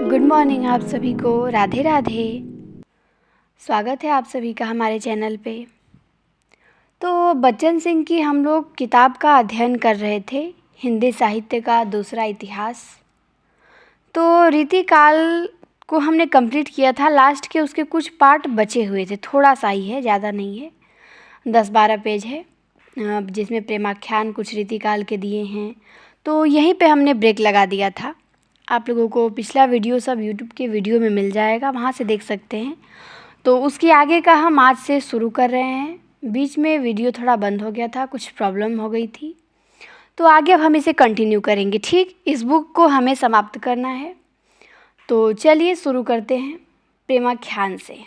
Good morning आप सभी को। राधे राधे। स्वागत है आप सभी का हमारे चैनल पे। तो बच्चन सिंह की हम लोग किताब का अध्ययन कर रहे थे, हिंदी साहित्य का दूसरा इतिहास। तो रीतिकाल को हमने कंप्लीट किया था। लास्ट के उसके कुछ पार्ट बचे हुए थे, थोड़ा सा ही है, ज़्यादा नहीं है, 10-12 पेज है, जिसमें प्रेमाख्यान कुछ रीतिकाल के दिए हैं। तो यहीं पे हमने ब्रेक लगा दिया था। आप लोगों को पिछला वीडियो सब यूट्यूब के वीडियो में मिल जाएगा, वहाँ से देख सकते हैं। तो उसके आगे का हम आज से शुरू कर रहे हैं। बीच में वीडियो थोड़ा बंद हो गया था, कुछ प्रॉब्लम हो गई थी, तो आगे अब हम इसे कंटिन्यू करेंगे। ठीक, इस बुक को हमें समाप्त करना है। तो चलिए शुरू करते हैं प्रेमाख्यान से।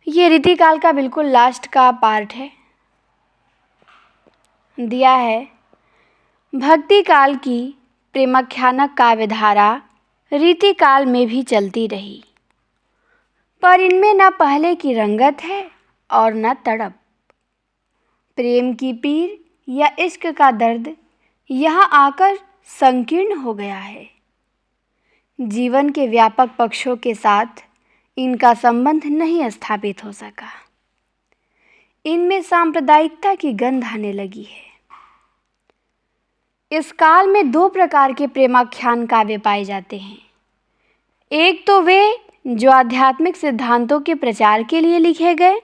ये रीतिकाल का बिल्कुल लास्ट का पार्ट है। दिया है, भक्ति काल की प्रेमाख्यानक काव्यधारा रीतिकाल में भी चलती रही, पर इनमें न पहले की रंगत है और न तड़प। प्रेम की पीर या इश्क का दर्द यहाँ आकर संकीर्ण हो गया है। जीवन के व्यापक पक्षों के साथ इनका संबंध नहीं स्थापित हो सका। इनमें सांप्रदायिकता की गंध आने लगी है। इस काल में दो प्रकार के प्रेमाख्यान काव्य पाए जाते हैं। एक तो वे जो आध्यात्मिक सिद्धांतों के प्रचार के लिए लिखे गए,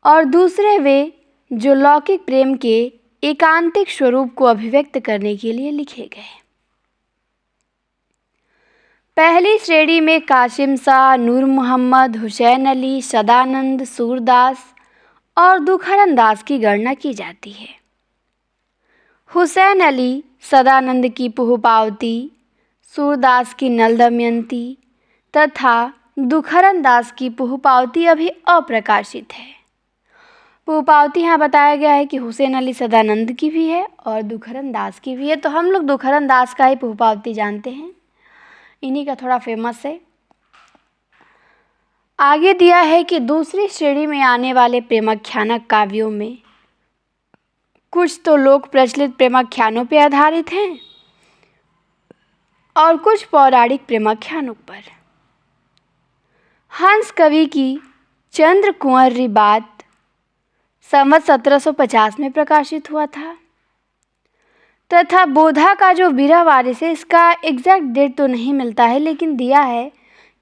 और दूसरे वे जो लौकिक प्रेम के एकांतिक स्वरूप को अभिव्यक्त करने के लिए लिखे गए। पहली श्रेणी में कासिम शाह, नूर मोहम्मद, हुसैन अली, सदानंद, सूरदास और दुखरन दास की गणना की जाती है। हुसैन अली, सदानंद की पुहुपावती, सूरदास की नल दमयंती तथा दुखरन दास की पुहुपावती अभी अप्रकाशित है। पुहुपावती यहाँ बताया गया है कि हुसैन अली सदानंद की भी है और दुखरन दास की भी है। तो हम लोग दुखरन दास का ही पुहुपावती जानते हैं, इन्हीं का थोड़ा फेमस है। आगे दिया है कि दूसरी श्रेणी में आने वाले प्रेमाख्यानक काव्यों में कुछ तो लोक प्रचलित प्रेमाख्यानों पर आधारित हैं और कुछ पौराणिक प्रेमाख्यानों पर। हंस कवि की चंद्र कुंवरी बात संवत 1750 में प्रकाशित हुआ था, तथा बोधा का जो विरह वारिस है, इसका एग्जैक्ट डेट तो नहीं मिलता है, लेकिन दिया है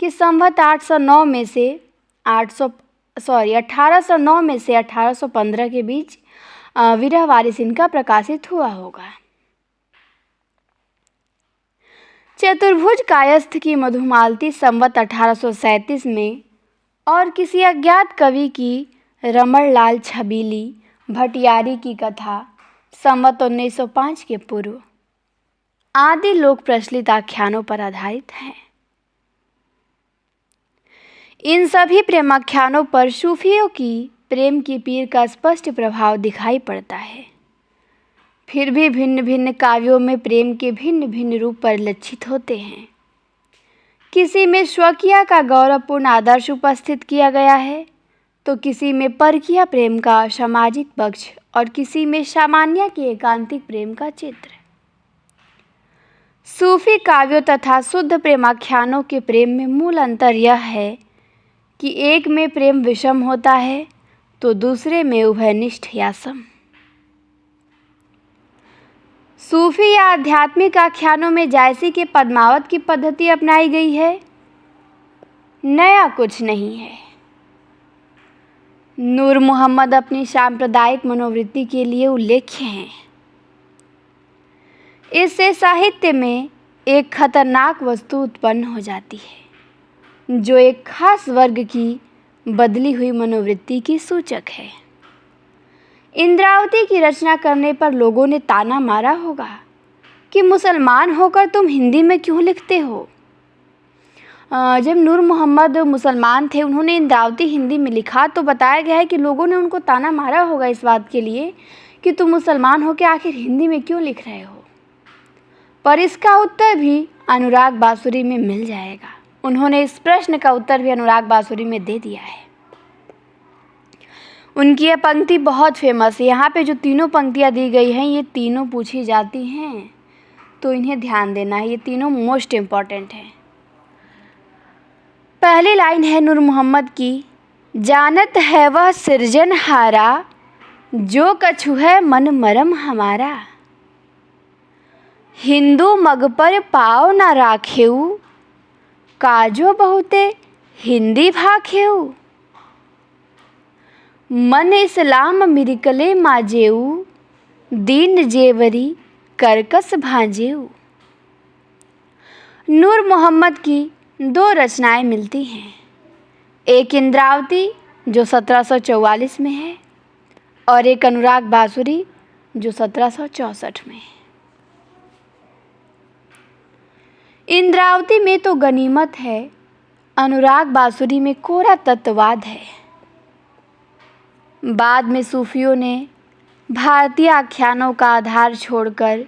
कि संवत 1809 में से 1809 में से 1815 के बीच विरह वारिस इनका प्रकाशित हुआ होगा। चतुर्भुज कायस्थ की मधुमालती संवत 1837 में और किसी अज्ञात कवि की रमणलाल छबीली भटियारी की कथा संवत 1905 के पूर्व आदि लोक प्रचलित आख्यानों पर आधारित हैं। इन सभी प्रेमाख्यानों पर सूफियों की प्रेम की पीर का स्पष्ट प्रभाव दिखाई पड़ता है। फिर भी भिन्न भिन्न काव्यों में प्रेम के भिन्न भिन्न रूप परिलक्षित होते हैं। किसी में स्वकीय का गौरवपूर्ण आदर्श उपस्थित किया गया है, तो किसी में परकीय प्रेम का सामाजिक पक्ष और किसी में सामान्य के एकांतिक प्रेम का चित्र। सूफी काव्यों तथा शुद्ध प्रेमाख्यानों के प्रेम में मूल अंतर यह है कि एक में प्रेम विषम होता है तो दूसरे में उभयनिष्ठ या सम। सूफी या आध्यात्मिक आख्यानों में जैसे कि पद्मावत की पद्धति अपनाई गई है, नया कुछ नहीं है। नूर मोहम्मद अपनी सांप्रदायिक मनोवृत्ति के लिए उल्लेख्य हैं। इससे साहित्य में एक खतरनाक वस्तु उत्पन्न हो जाती है, जो एक खास वर्ग की बदली हुई मनोवृत्ति की सूचक है। इंद्रावती की रचना करने पर लोगों ने ताना मारा होगा कि मुसलमान होकर तुम हिंदी में क्यों लिखते हो। जब नूर मोहम्मद मुसलमान थे, उन्होंने इंद्रावती हिंदी में लिखा, तो बताया गया है कि लोगों ने उनको ताना मारा होगा इस बात के लिए कि तुम मुसलमान हो के आखिर हिंदी में क्यों लिख रहे हो। पर इसका उत्तर भी अनुराग बांसुरी में मिल जाएगा। उन्होंने इस प्रश्न का उत्तर भी अनुराग बांसुरी में दे दिया है। उनकी यह पंक्ति बहुत फेमस है। यहाँ पे जो तीनों पंक्तियाँ दी गई हैं, ये तीनों पूछी जाती हैं। तो इन्हें ध्यान देना है, ये तीनों मोस्ट इम्पॉर्टेंट हैं। पहली लाइन है नूर मोहम्मद की, जानत है वह सिरजनहारा, जो कछु है मन मरम हमारा। हिंदू मग पर पाँव न राखेऊ, काजो बहुते हिंदी भाखेऊ। मन इस्लाम मिरिकले माजेऊ, दीन जेवरी करकस भांजेऊ। नूर मोहम्मद की 2 रचनाएं मिलती हैं, एक इंद्रावती जो 1744 में है और एक अनुराग बांसुरी जो 1764 में है। इंद्रावती में तो गनीमत है, अनुराग बांसुरी में कोरा तत्ववाद है। बाद में सूफियों ने भारतीय आख्यानों का आधार छोड़कर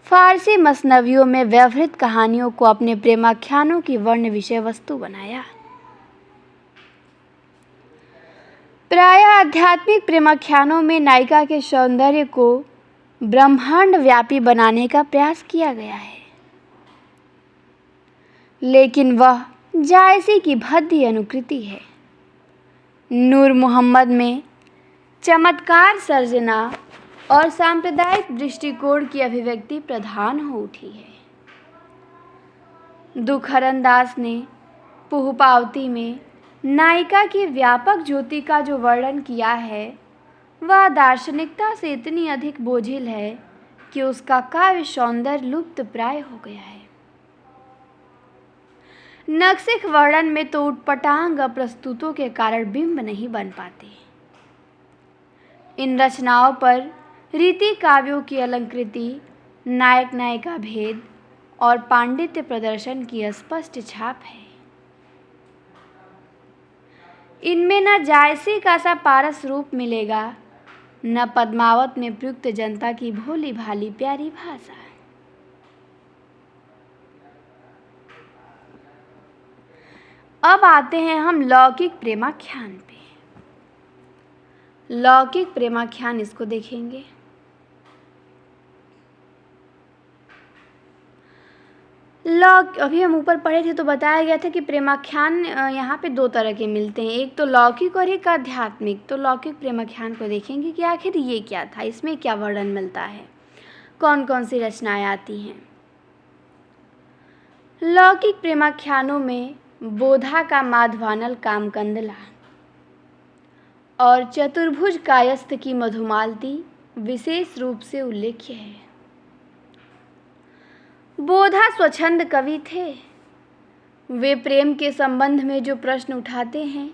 फारसी मसनवियों में व्यवहित कहानियों को अपने प्रेमाख्यानों की वर्ण विषय वस्तु बनाया। प्रायः आध्यात्मिक प्रेमाख्यानों में नायिका के सौंदर्य को ब्रह्मांड व्यापी बनाने का प्रयास किया गया है, लेकिन वह जायसी की भद्दी अनुकृति है। नूर मोहम्मद में चमत्कार सर्जना और सांप्रदायिक दृष्टिकोण की अभिव्यक्ति प्रधान हो उठी है। दुखहरण दास ने पुहुपावती में नायिका की व्यापक ज्योति का जो वर्णन किया है, वह दार्शनिकता से इतनी अधिक बोझिल है कि उसका काव्य सौंदर्य लुप्त प्राय हो गया है। नक्सिक वर्णन में तो उटपटांग प्रस्तुतों के कारण बिंब नहीं बन पाते। इन रचनाओं पर रीति काव्यों की अलंकृति, नायक नायिका भेद और पांडित्य प्रदर्शन की स्पष्ट छाप है। इनमें न जायसी का सा पारस रूप मिलेगा, न पद्मावत में प्रयुक्त जनता की भोली भाली प्यारी भाषा। अब आते हैं हम लौकिक प्रेमाख्यान पे। लौकिक प्रेमाख्यान इसको देखेंगे। अभी हम ऊपर पढ़े थे तो बताया गया था कि प्रेमाख्यान यहाँ पे 2 तरह के मिलते हैं, एक तो लौकिक और एक आध्यात्मिक। तो लौकिक प्रेमाख्यान को देखेंगे कि आखिर ये क्या था, इसमें क्या वर्णन मिलता है, कौन कौन सी रचनाएं आती हैं। लौकिक प्रेमाख्यानों में बोधा का माधवानल कामकंदला और चतुर्भुज कायस्थ की मधुमालती विशेष रूप से उल्लेख्य है। बोधा स्वच्छंद कवि थे। वे प्रेम के संबंध में जो प्रश्न उठाते हैं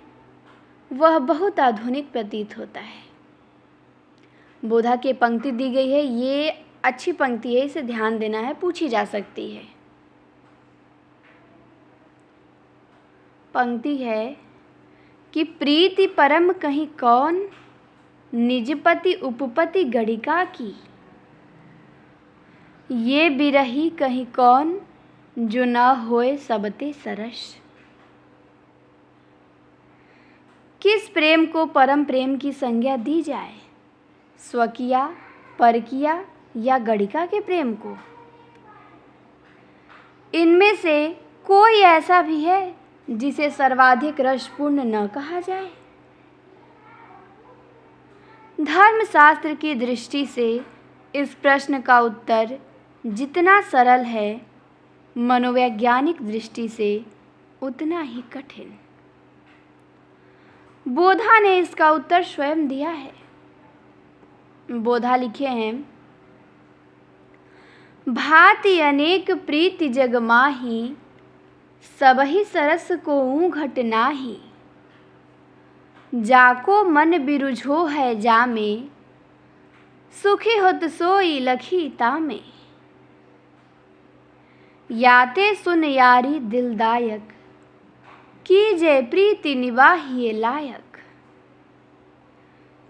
वह बहुत आधुनिक प्रतीत होता है। बोधा की पंक्ति दी गई है, ये अच्छी पंक्ति है, इसे ध्यान देना है, पूछी जा सकती है। पंक्ति है कि प्रीति परम कहीं कौन, निजपति उपपति गणिका की। ये बिरही कहीं कौन, जो न होए सबते सरस। किस प्रेम को परम प्रेम की संज्ञा दी जाए, स्वकीया, परकिया या गणिका के प्रेम को। इनमें से कोई ऐसा भी है जिसे सर्वाधिक रसपूर्ण न कहा जाए। धर्मशास्त्र की दृष्टि से इस प्रश्न का उत्तर जितना सरल है, मनोवैज्ञानिक दृष्टि से उतना ही कठिन। बोधा ने इसका उत्तर स्वयं दिया है। बोधा लिखे हैं, भांति अनेक प्रीति जग माही, सबहि सरस को घट नाही। जाको मन बिरुझो है जामे, सुखी होत सोई लखी तामे। याते सुन यारी दिलदायक, कीजे प्रीति निबाहिए लायक।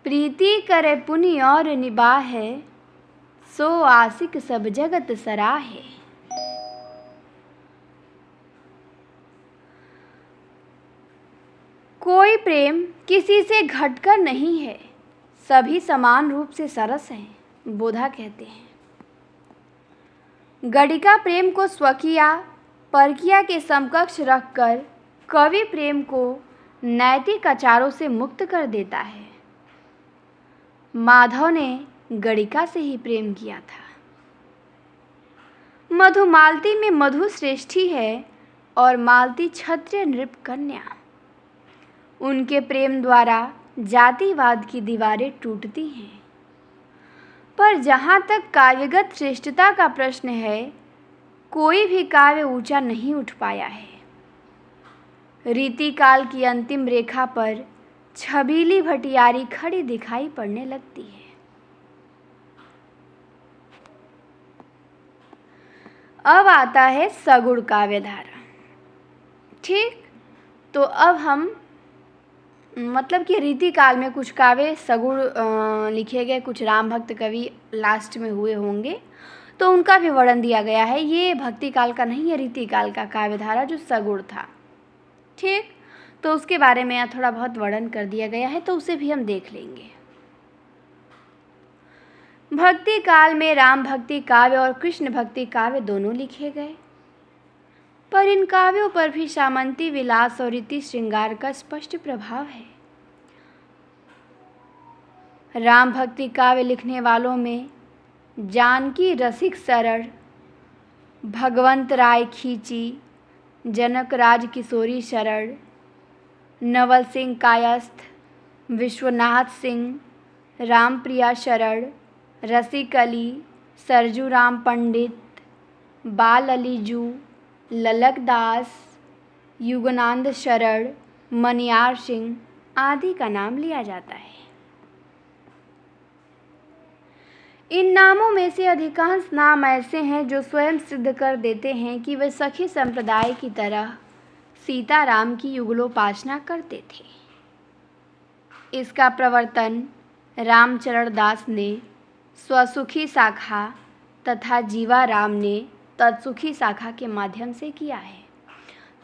प्रीति करे पुनि और निबाहे, सो आशिक सब जगत सराहे। कोई प्रेम किसी से घटकर नहीं है, सभी समान रूप से सरस हैं, बोधा कहते हैं। गणिका प्रेम को स्वकीया परकीया के समकक्ष रखकर कवि प्रेम को नैतिक आचारों से मुक्त कर देता है। माधव ने गणिका से ही प्रेम किया था। मधुमालती में मधु श्रेष्ठी है और मालती क्षत्रिय नृप कन्या। उनके प्रेम द्वारा जातिवाद की दीवारें टूटती हैं। पर जहाँ तक काव्यगत श्रेष्ठता का प्रश्न है, कोई भी काव्य ऊंचा नहीं उठ पाया है। रीतिकाल की अंतिम रेखा पर छबीली भटियारी खड़ी दिखाई पड़ने लगती है। अब आता है सगुण काव्यधारा। ठीक, तो अब हम मतलब कि रीतिकाल में कुछ काव्य सगुण लिखे गए, कुछ राम भक्त कवि लास्ट में हुए होंगे, तो उनका भी वर्णन दिया गया है। ये भक्ति काल का नहीं है, रीतिकाल का काव्यधारा जो सगुण था। ठीक, तो उसके बारे में यहाँ थोड़ा बहुत वर्णन कर दिया गया है, तो उसे भी हम देख लेंगे। भक्ति काल में राम भक्ति काव्य और कृष्ण भक्ति काव्य दोनों लिखे गए, पर इन काव्यों पर भी सामंती विलास और रीति श्रृंगार का स्पष्ट प्रभाव है। राम भक्ति काव्य लिखने वालों में जानकी रसिक सरल, भगवंत राय खींची, जनक राज किशोरी शरण, नवल सिंह कायस्थ, विश्वनाथ सिंह, रामप्रिया शरण, रसिक अली, सरजू राम पंडित, बाल अली जू, ललक दास, युगनानंद शरण, मनियार सिंह आदि का नाम लिया जाता है। इन नामों में से अधिकांश नाम ऐसे हैं जो स्वयं सिद्ध कर देते हैं कि वे सखी संप्रदाय की तरह सीताराम की युगलोपासना करते थे। इसका प्रवर्तन रामचरण दास ने स्वसुखी शाखा तथा जीवाराम ने तत्सुखी शाखा के माध्यम से किया है।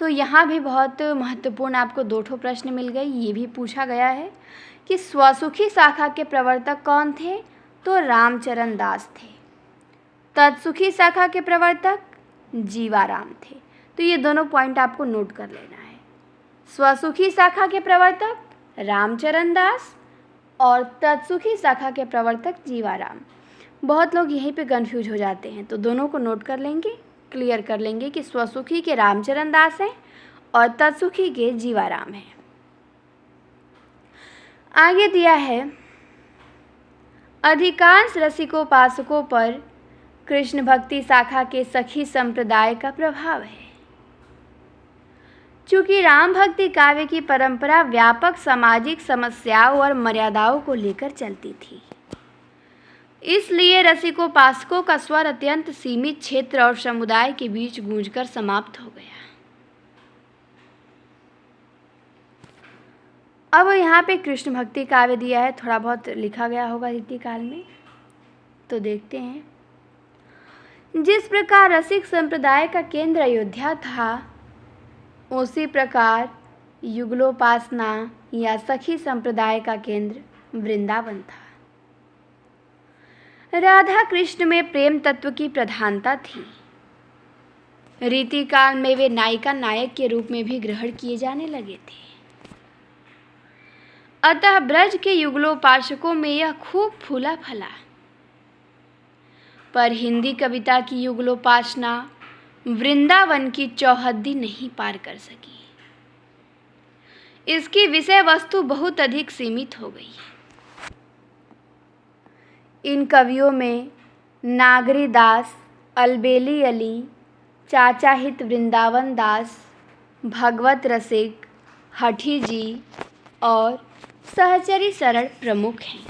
तो यहाँ भी बहुत महत्वपूर्ण आपको दो ठो प्रश्न मिल गए। ये भी पूछा गया है कि स्वसुखी शाखा के प्रवर्तक कौन थे, तो रामचरण दास थे। तत्सुखी शाखा के प्रवर्तक जीवाराम थे। तो ये दोनों पॉइंट आपको नोट कर लेना है। स्वसुखी शाखा के प्रवर्तक रामचरण दास और तत्सुखी शाखा के प्रवर्तक जीवाराम। बहुत लोग यहीं पे कंफ्यूज हो जाते हैं, तो दोनों को नोट कर लेंगे, क्लियर कर लेंगे कि स्वसुखी के रामचरण दास हैं और तत्सुखी के जीवाराम हैं। आगे दिया है, अधिकांश रसिकोपासकों पर कृष्ण भक्ति शाखा के सखी संप्रदाय का प्रभाव है। चूँकि राम भक्ति काव्य की परंपरा व्यापक सामाजिक समस्याओं और मर्यादाओं को लेकर चलती थी, इसलिए रसिकोपासकों का स्वर अत्यंत सीमित क्षेत्र और समुदाय के बीच गूंजकर समाप्त हो गया। अब यहाँ पे कृष्ण भक्ति काव्य दिया है, थोड़ा बहुत लिखा गया होगा रीतिकाल में, तो देखते हैं। जिस प्रकार रसिक संप्रदाय का केंद्र अयोध्या था, उसी प्रकार युगलोपासना या सखी संप्रदाय का केंद्र वृंदावन था। राधा कृष्ण में प्रेम तत्व की प्रधानता थी। रीतिकाल में वे नायिका नायक के रूप में भी ग्रहण किए जाने लगे थे। अतः ब्रज के युगलोपासकों में यह खूब फूला फला। पर हिंदी कविता की युगलोपासना वृंदावन की चौहद्दी नहीं पार कर सकी। इसकी विषय वस्तु बहुत अधिक सीमित हो गई। इन कवियों में नागरी दास, अलबेली अली, चाचा हित वृंदावन दास, भगवत रसिक, हठी जी और सहचरी शरण प्रमुख हैं।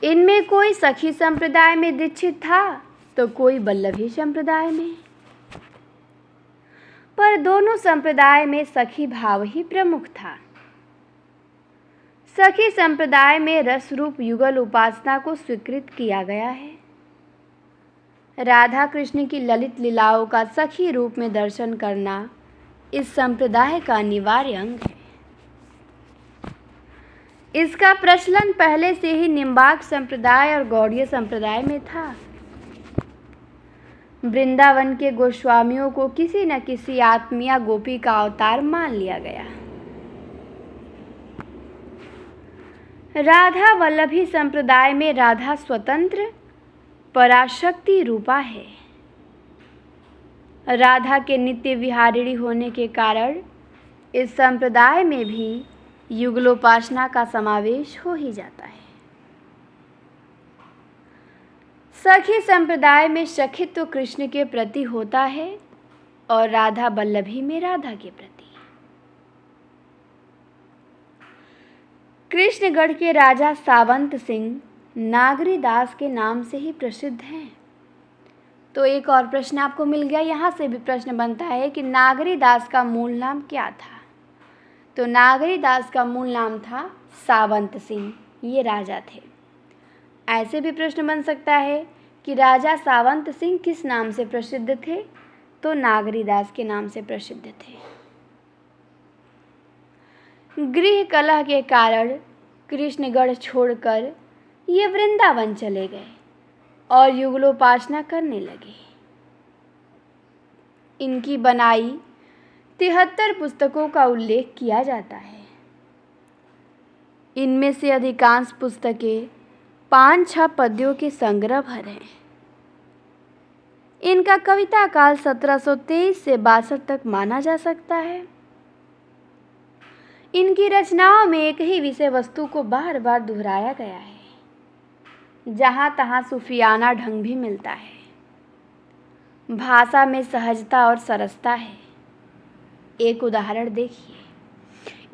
इनमें कोई सखी संप्रदाय में दीक्षित था तो कोई वल्लभी संप्रदाय में, पर दोनों संप्रदाय में सखी भाव ही प्रमुख था। सखी संप्रदाय में रस रूप युगल उपासना को स्वीकृत किया गया है। राधा कृष्ण की ललित लीलाओं का सखी रूप में दर्शन करना इस संप्रदाय का अनिवार्य अंग है। इसका प्रचलन पहले से ही निम्बार्क संप्रदाय और गौड़ीय संप्रदाय में था। वृंदावन के गोस्वामियों को किसी न किसी आत्मीय गोपी का अवतार मान लिया गया। राधा वल्लभी संप्रदाय में राधा स्वतंत्र पराशक्ति रूपा है। राधा के नित्य विहारिणी होने के कारण इस संप्रदाय में भी युगलोपासना का समावेश हो ही जाता है। सखी संप्रदाय में सखित्व कृष्ण के प्रति होता है और राधा वल्लभी में राधा के प्रति। कृष्णगढ़ के राजा सावंत सिंह नागरी दास के नाम से ही प्रसिद्ध हैं। तो एक और प्रश्न आपको मिल गया। यहाँ से भी प्रश्न बनता है कि नागरी दास का मूल नाम क्या था। तो नागरी दास का मूल नाम था सावंत सिंह, ये राजा थे। ऐसे भी प्रश्न बन सकता है कि राजा सावंत सिंह किस नाम से प्रसिद्ध थे। तो नागरी दास के नाम से प्रसिद्ध थे। गृह कलह के कारण कृष्णगढ़ छोड़कर ये वृंदावन चले गए और युगलोपासना करने लगे। इनकी बनाई 73 पुस्तकों का उल्लेख किया जाता है। इनमें से अधिकांश पुस्तकें 5-6 पद्यों के संग्रह भर हैं। इनका कविता काल 1723 से 62 तक माना जा सकता है। इनकी रचनाओं में एक ही विषय वस्तु को बार बार दोहराया गया है। जहाँ तहाँ सूफियाना ढंग भी मिलता है। भाषा में सहजता और सरसता है। एक उदाहरण देखिए।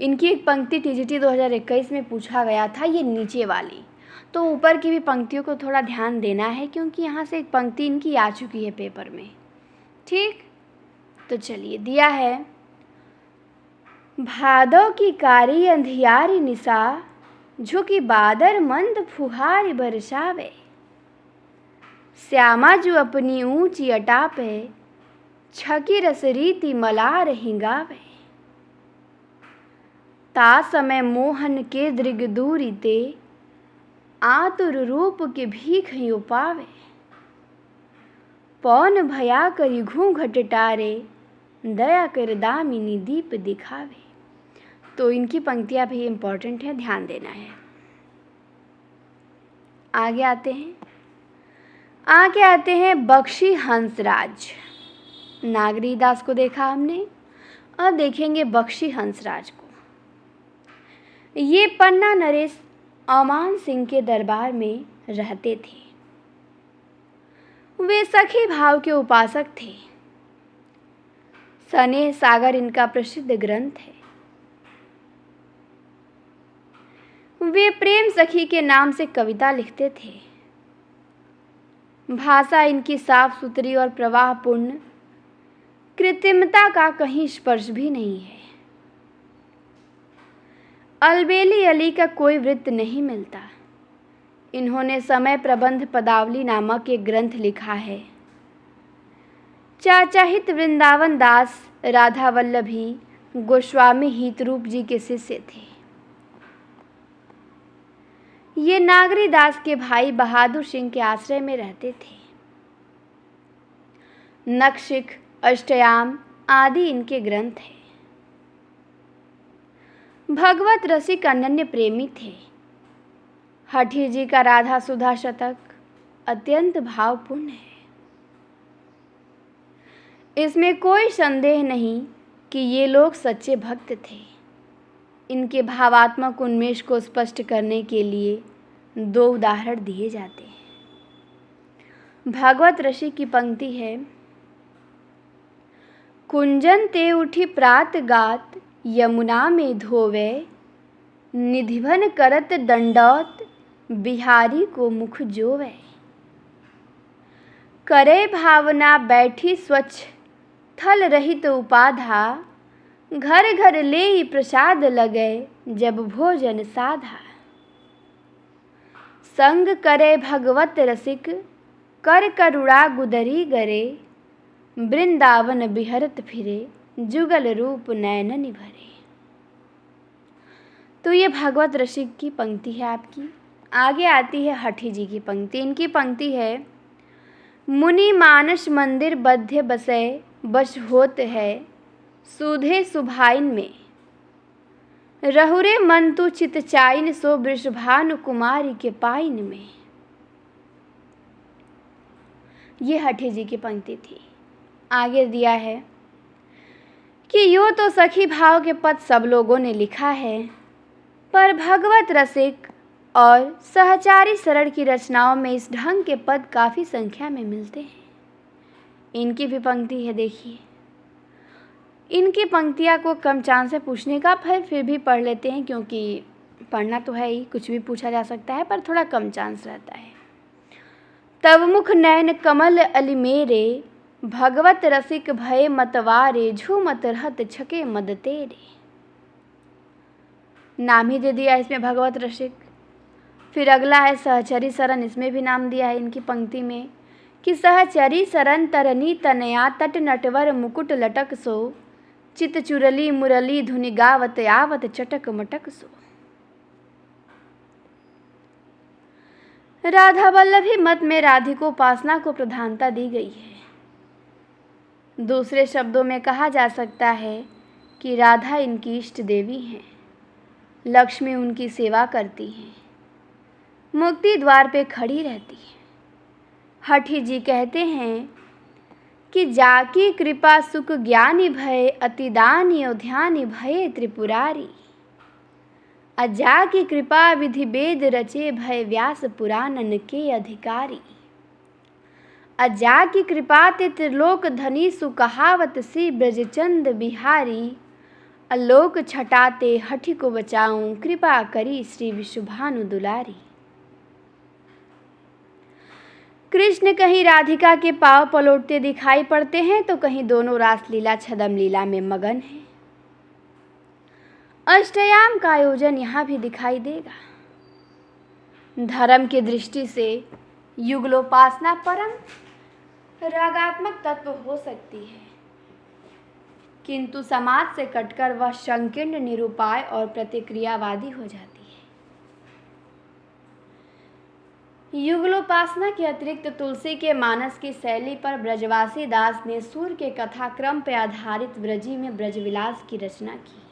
इनकी एक पंक्ति टीजीटी 2021 में पूछा गया था, ये नीचे वाली। तो ऊपर की भी पंक्तियों को थोड़ा ध्यान देना है क्योंकि यहाँ से एक पंक्ति इनकी आ चुकी है पेपर में। ठीक, तो चलिए दिया है। भादों की कारी अंधियारी निशा, झुकी बादर मंद फुहारी बरसावे। श्यामा जो अपनी ऊंची अटापे, छकी रस रीति मलार हिंगावे। ता समय मोहन के दृग दूरी ते, आतुर रूप के भीख यो पावे। पौन भया करी घूंघट टारे, दया कर दामिनी दीप दिखावे। तो इनकी पंक्तियां भी इम्पॉर्टेंट है, ध्यान देना है। आगे आते हैं बख्शी हंसराज। नागरी दास को देखा हमने, अब देखेंगे बख्शी हंसराज को। ये पन्ना नरेश अमान सिंह के दरबार में रहते थे। वे सखी भाव के उपासक थे। स्नेह सागर इनका प्रसिद्ध ग्रंथ है। वे प्रेम सखी के नाम से कविता लिखते थे। भाषा इनकी साफ सुथरी और प्रवाहपूर्ण, कृत्रिमता का कहीं स्पर्श भी नहीं है। अलबेली अली का कोई वृत्त नहीं मिलता। इन्होंने समय प्रबंध पदावली नामक एक ग्रंथ लिखा है। चाचा हित वृंदावन दास राधा वल्लभी गोस्वामी हितरूप जी के शिष्य थे। ये नागरी दास के भाई बहादुर सिंह के आश्रय में रहते थे। नक्शिक, अष्टयाम आदि इनके ग्रंथ हैं। भगवत रसिक अनन्य प्रेमी थे। हठी जी का राधा सुधा शतक अत्यंत भावपूर्ण है। इसमें कोई संदेह नहीं कि ये लोग सच्चे भक्त थे। इनके भावात्मक उन्मेष को स्पष्ट करने के लिए 2 उदाहरण दिए जाते हैं। भागवत ऋषि की पंक्ति है, कुंजन ते उठी प्रात गात, यमुना में धोवे, निधिवन करत दंडौत, बिहारी को मुख जोवे। करे भावना बैठी स्वच्छ, थल रहित उपाधा, घर घर ले प्रसाद लगे, जब भोजन साधा। संग करे भगवत रसिक, कर करुणा गुदरी गरे, वृंदावन बिहरत फिरे, जुगल रूप नयन निभरे। तो ये भगवत रसिक की पंक्ति है आपकी। आगे आती है हठी जी की पंक्ति। इनकी पंक्ति है, मुनि मानस मंदिर बध्य बसै बस होत है सुधे सुभाइन में। रहुरे मन तु चित चाइन सो वृषभानु कुमारी के पाइन में। ये हठी जी की पंक्ति थी। आगे दिया है कि यूँ तो सखी भाव के पद सब लोगों ने लिखा है, पर भगवत रसिक और सहचारी सरल की रचनाओं में इस ढंग के पद काफ़ी संख्या में मिलते हैं। इनकी भी पंक्ति है, देखिए। इनकी पंक्तियाँ को कम चांस है पूछने का, फिर भी पढ़ लेते हैं, क्योंकि पढ़ना तो है ही, कुछ भी पूछा जा सकता है, पर थोड़ा कम चांस रहता है। तब मुख नयन कमल अली मेरे, भगवत रसिक भय मतवारे, झूमत रहत छके मद तेरे। नाम ही दे दिया इसमें भगवत रसिक। फिर अगला है सहचरी सरन, इसमें भी नाम दिया है इनकी पंक्ति में कि सहचरी सरन तरनी तनया तट नटवर मुकुट लटक सो, चित चुरली मुरली धुनि गावत आवत चटक मटक सो। राधा वल्लभी मत में राधिकोपासना को प्रधानता दी गई है। दूसरे शब्दों में कहा जा सकता है कि राधा इनकी इष्ट देवी हैं, लक्ष्मी उनकी सेवा करती हैं, मुक्ति द्वार पे खड़ी रहती है। हठी जी कहते हैं कि जाकी कृपा सुख ज्ञानी भय, अतिदानी अध्यानी भय त्रिपुरारी। अजा की कृपा विधि वेद रचे, भय व्यास पुराणन के अधिकारी। अजा की कृपा ते त्रिलोक धनी, सुकहावत सी ब्रजचंद बिहारी। अलोक छटाते हठी को बचाऊं, कृपा करी श्री विश्वभानु दुलारी। कृष्ण कहीं राधिका के पांव पलटते दिखाई पड़ते हैं, तो कहीं दोनों रासलीला छदम लीला में मगन हैं। अष्टयाम का आयोजन यहाँ भी दिखाई देगा। धर्म की दृष्टि से युगलोपासना परम रागात्मक तत्व हो सकती है, किंतु समाज से कटकर वह संकीर्ण, निरुपाय और प्रतिक्रियावादी हो जाती है। युगलोपासना के अतिरिक्त तुलसी के मानस की शैली पर ब्रजवासी दास ने सूर्य के कथाक्रम पर आधारित ब्रजी में ब्रजविलास की रचना की।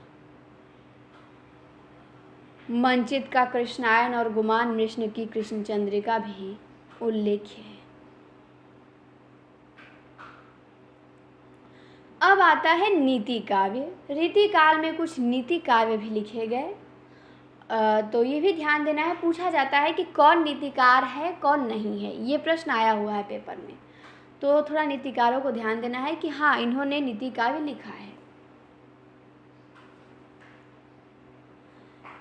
मंचित का कृष्णायन और गुमान कृष्ण की कृष्ण चंद्रिका भी उल्लेख्य है। अब आता है नीति काव्य। रीति काल में कुछ नीति काव्य भी लिखे गए, तो ये भी ध्यान देना है। पूछा जाता है कि कौन नीतिकार है, कौन नहीं है, ये प्रश्न आया हुआ है पेपर में, तो थोड़ा नीतिकारों को ध्यान देना है कि हाँ, इन्होंने नीति काव्य लिखा है।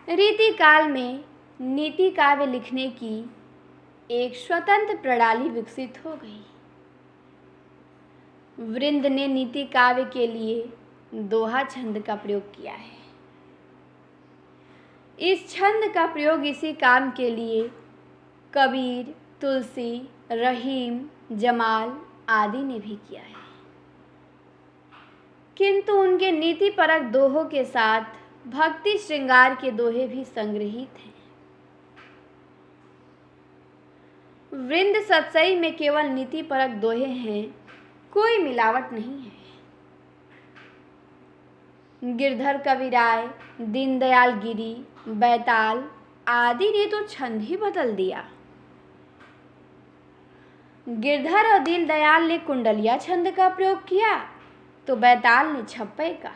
रीति काल में नीति काव्य लिखने की एक स्वतंत्र प्रणाली विकसित हो गई। वृंद ने नीति काव्य के लिए दोहा छंद का प्रयोग किया है। इस छंद का प्रयोग इसी काम के लिए कबीर, तुलसी, रहीम, जमाल आदि ने भी किया है, किंतु उनके नीतिपरक दोहों के साथ भक्ति श्रृंगार के दोहे भी संग्रहित हैं। वृंद सतसई में केवल नीतिपरक दोहे हैं, कोई मिलावट नहीं है। गिरधर कविराय, दीनदयाल गिरी, बैताल आदि ने तो छंद ही बदल दिया। गिरधर और दीनदयाल ने कुंडलिया छंद का प्रयोग किया, तो बैताल ने छप्पे का।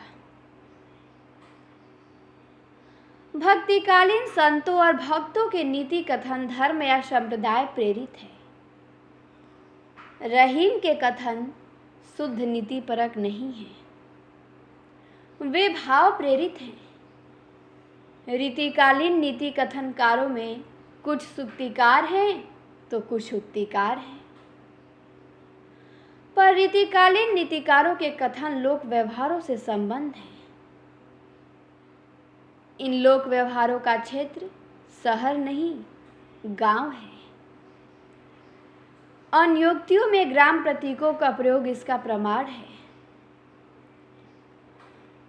भक्तिकालीन संतों और भक्तों के नीति कथन धर्म या संप्रदाय प्रेरित है। रहीम के कथन शुद्ध नीति परक नहीं है, वे भाव प्रेरित हैं। रीतिकालीन नीति कथनकारों में कुछ सूक्तिकार हैं तो कुछ उक्तिकार हैं, पर रीतिकालीन नीतिकारों के कथन लोक व्यवहारों से संबंध है। इन लोक व्यवहारों का क्षेत्र शहर नहीं, गांव है। अन्योक्तियों में ग्राम प्रतीकों का प्रयोग इसका प्रमाण है।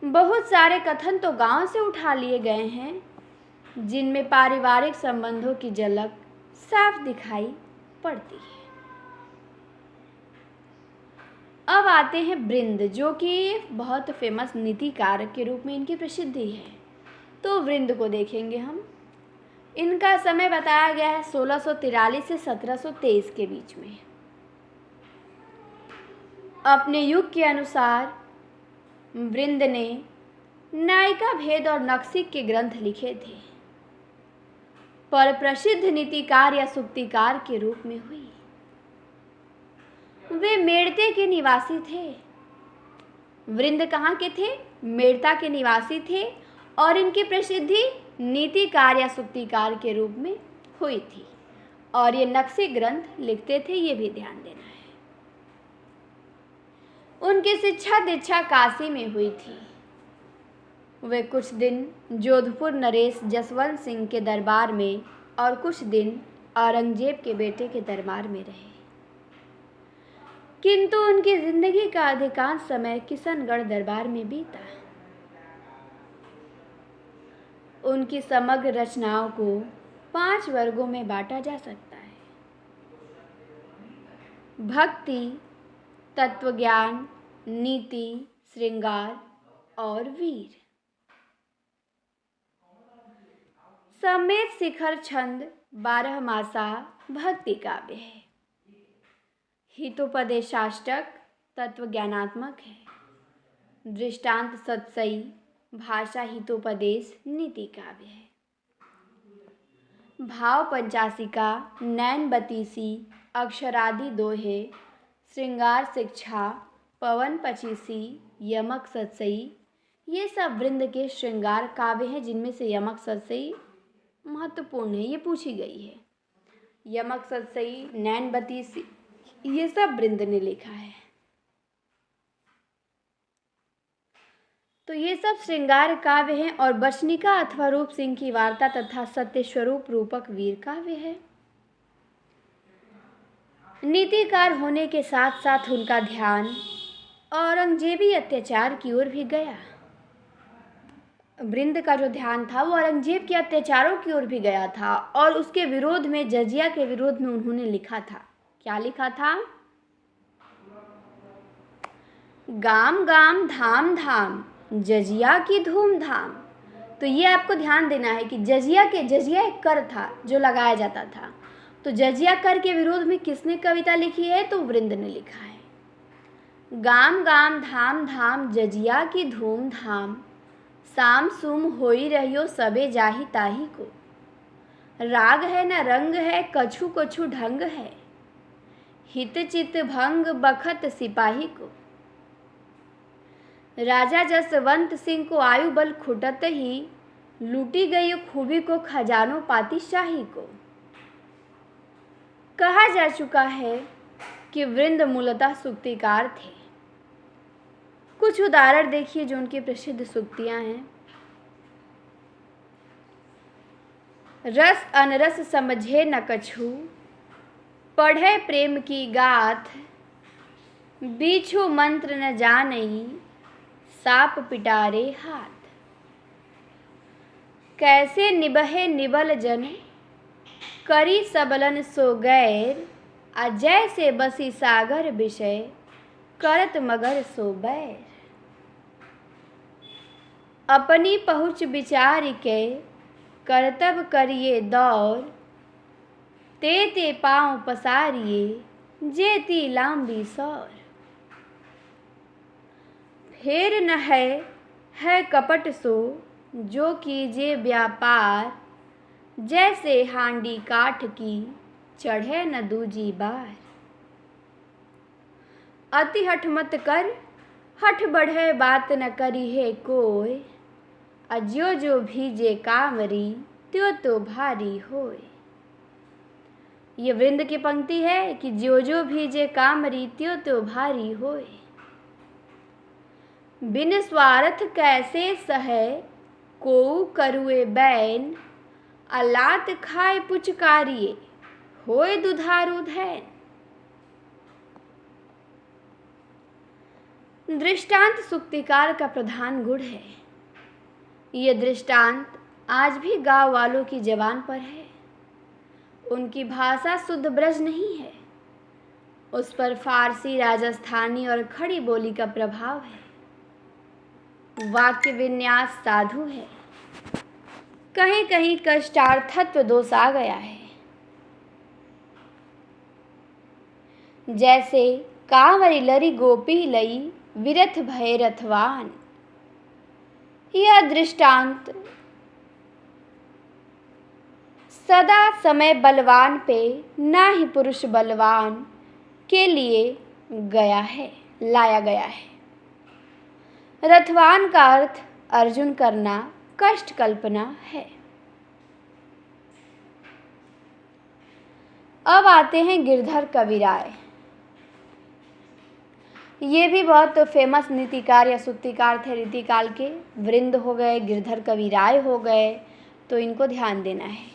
बहुत सारे कथन तो गांव से उठा लिए गए हैं, जिनमें पारिवारिक संबंधों की झलक साफ दिखाई पड़ती है। अब आते हैं वृंद, जो कि बहुत फेमस नीतिकार के रूप में इनकी प्रसिद्धि है। तो वृंद को देखेंगे हम। इनका समय बताया गया है 1643 से 1723 के बीच में। अपने युग के अनुसार वृंद ने नायिका भेद और नक्सिक के ग्रंथ लिखे थे, पर प्रसिद्ध नीतिकार या सूक्तिकार के रूप में हुई। वे मेड़ते के निवासी थे। वृंद कहाँ के थे? मेड़ता के निवासी थे और इनकी प्रसिद्धि नीतिकार या सूक्तिकार के रूप में हुई थी और ये नक्सी ग्रंथ लिखते थे, ये भी ध्यान देना है। उनकी शिक्षा दीक्षा काशी में हुई थी। वे कुछ दिन जोधपुर नरेश जसवंत सिंह के दरबार में और कुछ दिन औरंगजेब के बेटे के दरबार में रहे, किंतु उनकी जिंदगी का अधिकांश समय किशनगढ़ दरबार में बीता। उनकी समग्र रचनाओं को 5 वर्गों में बांटा जा सकता है: भक्ति, तत्वज्ञान, नीति, श्रृंगार और वीर। समेत शिखर छंद 12 मासा भक्ति काव्य है। हितोपदेशाष्टक तत्वज्ञानात्मक है। दृष्टांत सतसई भाषा हितोपदेश नीति काव्य है। भाव पंचाशिका, नैन बतीसी, अक्षरादि दोहे, श्रृंगार शिक्षा, पवन पचीसी, यमक सतसई, ये सब वृंद के श्रृंगार काव्य हैं, जिनमें से यमक सतसई महत्वपूर्ण है, ये पूछी गई है। यमक सतसई, नैन बतीसी, ये सब वृंद ने लिखा है। तो ये सब श्रृंगार काव्य हैं और बचनिका अथवा रूप सिंह की वार्ता तथा सत्य स्वरूप रूपक वीर काव्य है। नीतिकार होने के साथ साथ उनका ध्यान औरंगजेबी अत्याचार की ओर भी गया। वृंद का जो ध्यान था वो औरंगजेब के अत्याचारों की ओर भी गया था और उसके विरोध में, जजिया के विरोध में उन्होंने लिखा था। क्या लिखा था? गाम गाम धाम धाम जजिया की धूमधाम। तो ये आपको ध्यान देना है कि जजिया एक कर था जो लगाया जाता था। तो जजिया कर के विरोध में किसने कविता लिखी है? तो वृंद ने लिखा है। गाम गाम धाम धाम जजिया की धूमधाम, साम सुम होई रहियो सबे जाहि ताही को। राग है न रंग है, कछु कछु ढंग है, हित चित भंग बखत सिपाही को। राजा जसवंत सिंह को आयु बल खुटत ही, लूटी गई खूबी को खजानो पाती शाही को। कहा जा चुका है कि वृंद मूलतः सूक्तिकार थे। कुछ उदाहरण देखिए जो उनकी प्रसिद्ध सूक्तियां हैं। रस अनरस समझे न कछु, पढ़े प्रेम की गाथ, बीछू मंत्र न जानई, साप पिटारे हाथ। कैसे निबहे निबल जन, करी सबलन सो गैर, अजय से बसी सागर विषय, करत मगर सो बैर। अपनी पहुँच विचार के, करतब करिए दौर, ते पाँव पसारिए, जेती लांबी सौर। फेर न है कपट सो, जो कीजे व्यापार, जैसे हांडी काठ की, चढ़े न दूजी बार। अति हठ मत कर, हठ बढ़े बात न करी है कोय, अज्यो जो भीजे कामरी, त्यो तो भारी होय। ये वृंद की पंक्ति है कि जो जो भीजे कामरी, त्यो तो भारी होय। बिन स्वार्थ कैसे सहे, को करुए बैन, अलात खाए पुचकारिए, होय दुधारू धैन। दृष्टांत सूक्तिकार का प्रधान गुण है। ये दृष्टांत आज भी गांव वालों की जबान पर है। उनकी भाषा शुद्ध ब्रज नहीं है, उस पर फारसी, राजस्थानी और खड़ी बोली का प्रभाव है। वाक्य विन्यास साधु है, कहीं कहीं कष्टार्थत्व दोष आ गया है। जैसे कांवरी लरी गोपी लई विरथ भय रथवान, यह दृष्टांत सदा समय बलवान पे ना ही पुरुष बलवान के लिए लाया गया है। रथवान का अर्थ अर्जुन करना कष्ट कल्पना है। अब आते हैं गिरधर कविराय। ये भी बहुत फेमस नीतिकार या सूक्तिकार थे रीतिकाल के। वृंद हो गए, गिरधर कविराय हो गए, तो इनको ध्यान देना है।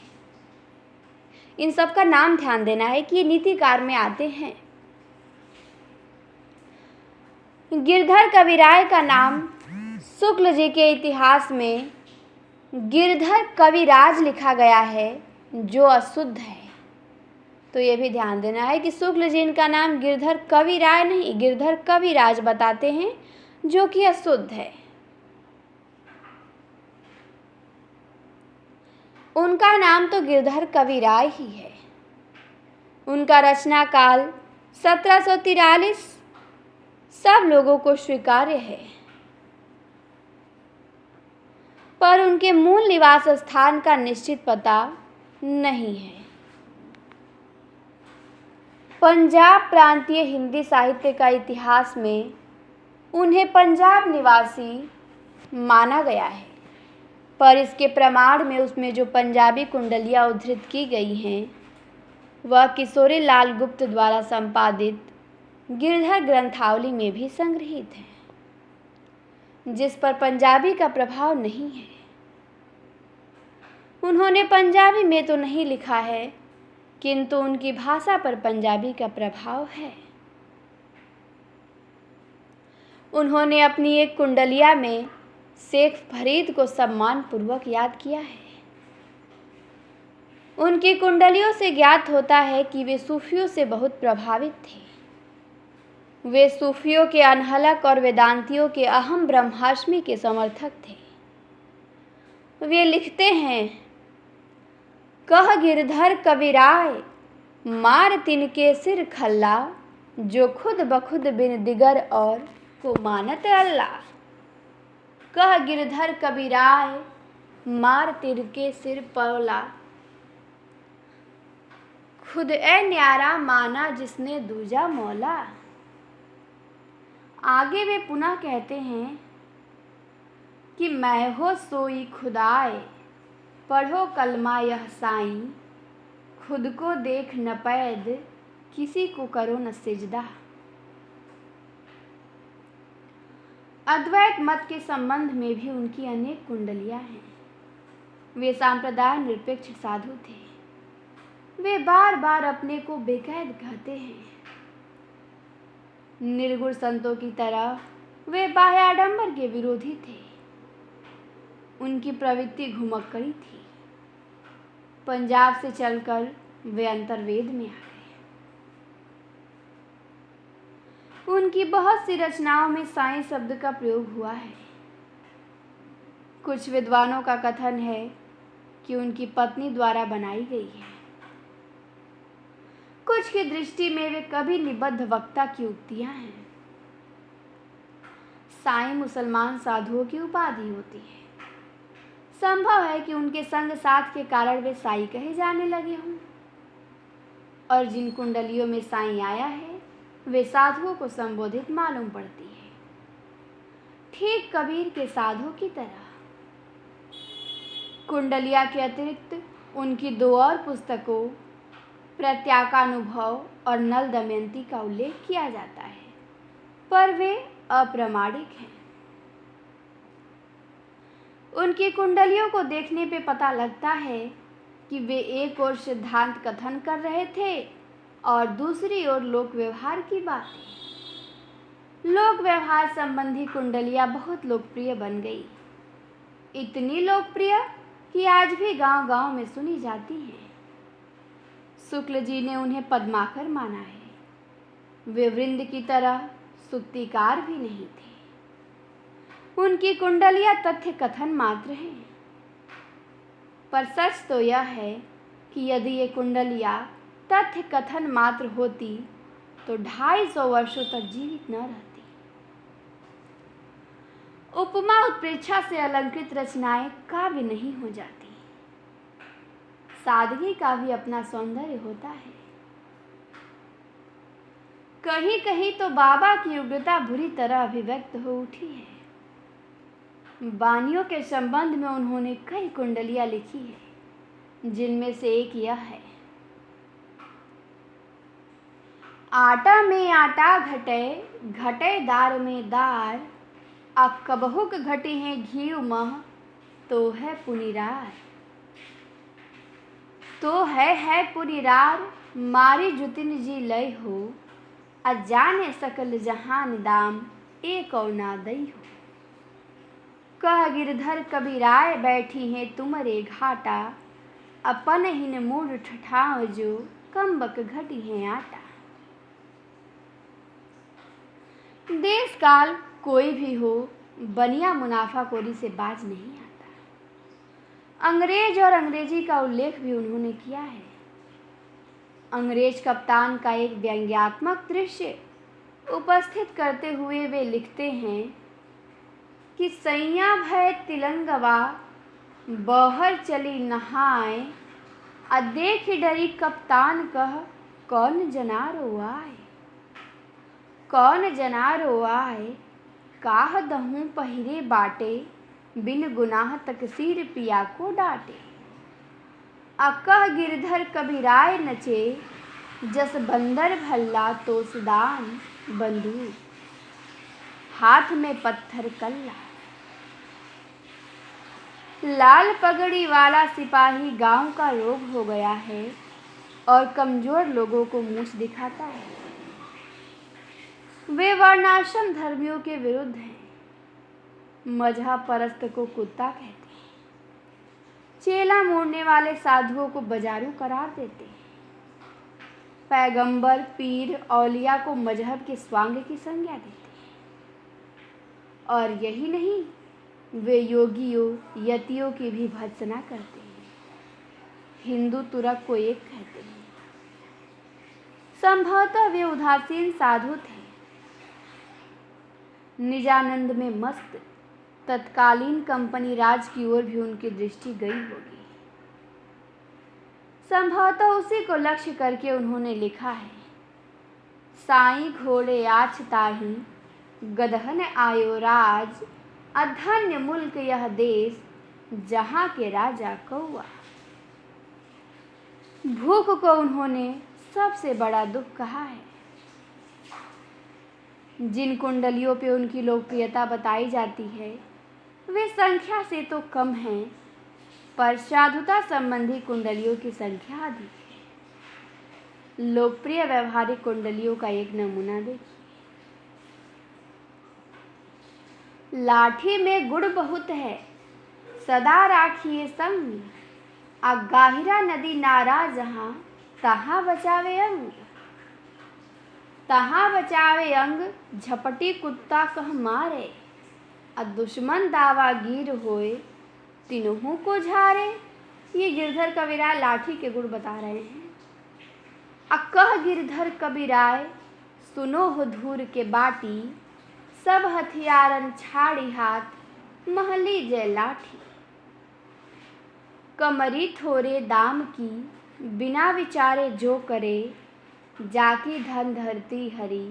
इन सब का नाम ध्यान देना है कि ये नीतिकार में आते हैं। गिरधर कविराय का नाम शुक्ल जी के इतिहास में गिरधर कविराज लिखा गया है, जो अशुद्ध है। तो ये भी ध्यान देना है कि शुक्ल जी इनका नाम गिरधर कविराय नहीं, गिरधर कविराज बताते हैं, जो कि अशुद्ध है। उनका नाम तो गिरधर कविराय ही है। उनका रचना काल 1743 सब लोगों को स्वीकार्य है, पर उनके मूल निवास स्थान का निश्चित पता नहीं है। पंजाब प्रांतीय हिंदी साहित्य का इतिहास में उन्हें पंजाब निवासी माना गया है, पर इसके प्रमाण में उसमें जो पंजाबी कुंडलियाँ उद्धृत की गई हैं वह किशोरी लाल गुप्त द्वारा संपादित गिरधर ग्रंथावली में भी संग्रहित है, जिस पर पंजाबी का प्रभाव नहीं है। उन्होंने पंजाबी में तो नहीं लिखा है, किंतु उनकी भाषा पर पंजाबी का प्रभाव है। उन्होंने अपनी एक कुंडलिया में शेख फरीद को सम्मानपूर्वक याद किया है। उनकी कुंडलियों से ज्ञात होता है कि वे सूफियों से बहुत प्रभावित थे। वे सूफियों के अनहलक और वेदांतियों के अहम ब्रह्मास्मि के समर्थक थे। वे लिखते हैं, कह गिरधर कविराय मार तिनके सिर खल्ला, जो खुद बखुद बिन दिगर और को मानत अल्लाह। कह गिरधर कविराय मार तिनके सिर पौला, खुद ए न्यारा माना जिसने दूजा मौला। आगे वे पुनः कहते हैं कि मैं हो सोई खुदाए, पढ़ो कलमा यह साईं, खुद को देख न पैद किसी को करो न सिजदा। अद्वैत मत के संबंध में भी उनकी अनेक कुंडलियां हैं। वे सांप्रदाय निरपेक्ष साधु थे। वे बार बार अपने को बेकैद कहते हैं। निर्गुण संतों की तरह वे बाह्य आडंबर के विरोधी थे। उनकी प्रवृत्ति घुमक्कड़ी थी। पंजाब से चलकर वे अंतर्वेद में आ गए। उनकी बहुत सी रचनाओं में साईं शब्द का प्रयोग हुआ है। कुछ विद्वानों का कथन है कि उनकी पत्नी द्वारा बनाई गई है। कुछ की दृष्टि में वे कभी निबद्ध वक्ता की उक्तियां हैं। साईं मुसलमान साधुओं की उपाधि होती है। संभव है कि उनके संग साथ के कारण वे साईं कहे जाने लगे हों, और जिन कुंडलियों में साईं आया है वे साधुओं को संबोधित मालूम पड़ती है, ठीक कबीर के साधु की तरह। कुंडलिया के अतिरिक्त उनकी दो और पुस्तकों प्रत्याकानुभव और नल दमयंती का उल्लेख किया जाता है, पर वे अप्रामाणिक हैं। उनकी कुंडलियों को देखने पे पता लगता है कि वे एक ओर सिद्धांत कथन कर रहे थे और दूसरी ओर लोक व्यवहार की बातें। लोक व्यवहार संबंधी कुंडलियां बहुत लोकप्रिय बन गई। इतनी लोकप्रिय कि आज भी गांव-गांव में सुनी जाती हैं। शुक्ल जी ने उन्हें पद्माकर माना है। वे वृंद की तरह सुक्तिकार भी नहीं थे। उनकी कुंडलियां तथ्य कथन मात्र हैं। पर सच तो यह है कि यदि ये कुंडलियां तथ्य कथन मात्र होती तो 250 वर्षों तक जीवित न रहती। उपमा उत्प्रेक्षा से अलंकृत रचनाएं काव्य नहीं हो जाती। सादगी का भी अपना सौंदर्य होता है। कहीं कहीं तो बाबा की उग्रता बुरी तरह अभिव्यक्त हो उठी है। वाणियों के संबंध में उन्होंने कई कुंडलियां लिखी है, जिनमें से एक यह है। आटा में आटा घटे, घटे दार में दार, अकबहुक घटी है घी मह, तो है पुनिरार। तो है पुनिरार, मारी जुतिन जी लय हो, अजाने सकल जहान दाम, एक और ना दई हो। कह गिरधर कबीराय बैठी हैं तुमरे घाटा, अपन हिन मूड ठठाव जो, कम्बक घटी है आटा। देश काल कोई भी हो, बनिया मुनाफाखोरी से बाज नहीं आता। अंग्रेज और अंग्रेजी का उल्लेख भी उन्होंने किया है। अंग्रेज कप्तान का एक व्यंग्यात्मक दृश्य उपस्थित करते हुए वे लिखते हैं कि सैया भय तिलंगवा, बहर चली नहाए, देख डरी कप्तान कह, कौन जनारो आए। कौन जनारो आए, काह दहूँ पहिरे बाटे, बिन गुनाह तकसीर पिया को डांटे। अकह गिरधर कबीराय नचे, जस बंदर भल्ला तोसदान बंदूक, हाथ में पत्थर कल्ला। लाल पगड़ी वाला सिपाही गांव का रोग हो गया है और कमजोर लोगों को मूछ दिखाता है। वे वर्णाश्रम धर्मियों के विरुद्ध हैं। मजहब परस्त को कुत्ता कहते हैं। चेला मोड़ने वाले साधुओं को बाजारू करार देते हैं। पैगंबर, पीर, औलिया को मजहब के स्वांग की संज्ञा देते हैं। और यही नहीं, वे योगियों, यतियों की भी भर्त्सना करते हैं। हिंदू तुरक को एक कहते हैं। संभवतः वे उदासीन साधु थे, निजानंद में मस्त। तत्कालीन कंपनी राज की ओर भी उनकी दृष्टि गई होगी। संभवतः उसी को लक्ष्य करके उन्होंने लिखा है, साईं घोड़े आछ ताही, गदहन आयो राज, अधन्य मुल्क यह देश, जहां के राजा कौआ। भूख को उन्होंने सबसे बड़ा दुख कहा है। जिन कुंडलियों पे उनकी लोकप्रियता बताई जाती है वे संख्या से तो कम हैं, पर साधुता संबंधी कुंडलियों की संख्या अधिक है। लोकप्रिय व्यवहारिक कुंडलियों का एक नमूना देखिए। लाठी में गुड़ बहुत है, सदा राखिए संग, गाहिरा नदी नारा जहां, तहां बचावे अंग। तहां बचावे अंग, झपटी कुत्ता कह मारे, दुश्मन दावागीर होए, तीनों को झारे। ये गिरधर कबीराय लाठी के गुण बता रहे हैं। अकह गिरधर कबीराय, सुनो हो धूर के बाटी, सब हथियारन छाड़ी हाथ, महली जय लाठी। कमरी थोरे दाम की, बिना विचारे जो करे, जाकी धन धरती हरी,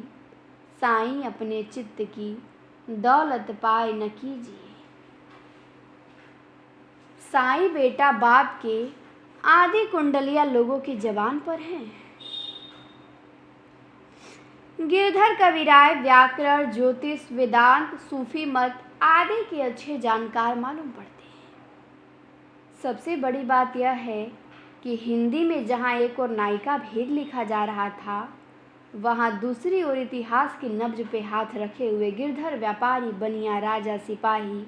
साईं अपने चित्त की, दौलत पाए न कीजिए। साईं बेटा बाप के आदि कुंडलियां लोगों की जबान पर हैं। गिरधर कबीराय व्याकरण, ज्योतिष, वेदांत, सूफी मत आदि के अच्छे जानकार मालूम पड़ते हैं। सबसे बड़ी बात यह है कि हिंदी में जहाँ एक और नायिका भेद लिखा जा रहा था, वहाँ दूसरी ओर इतिहास की नब्ज पे हाथ रखे हुए गिरधर व्यापारी, बनिया, राजा, सिपाही,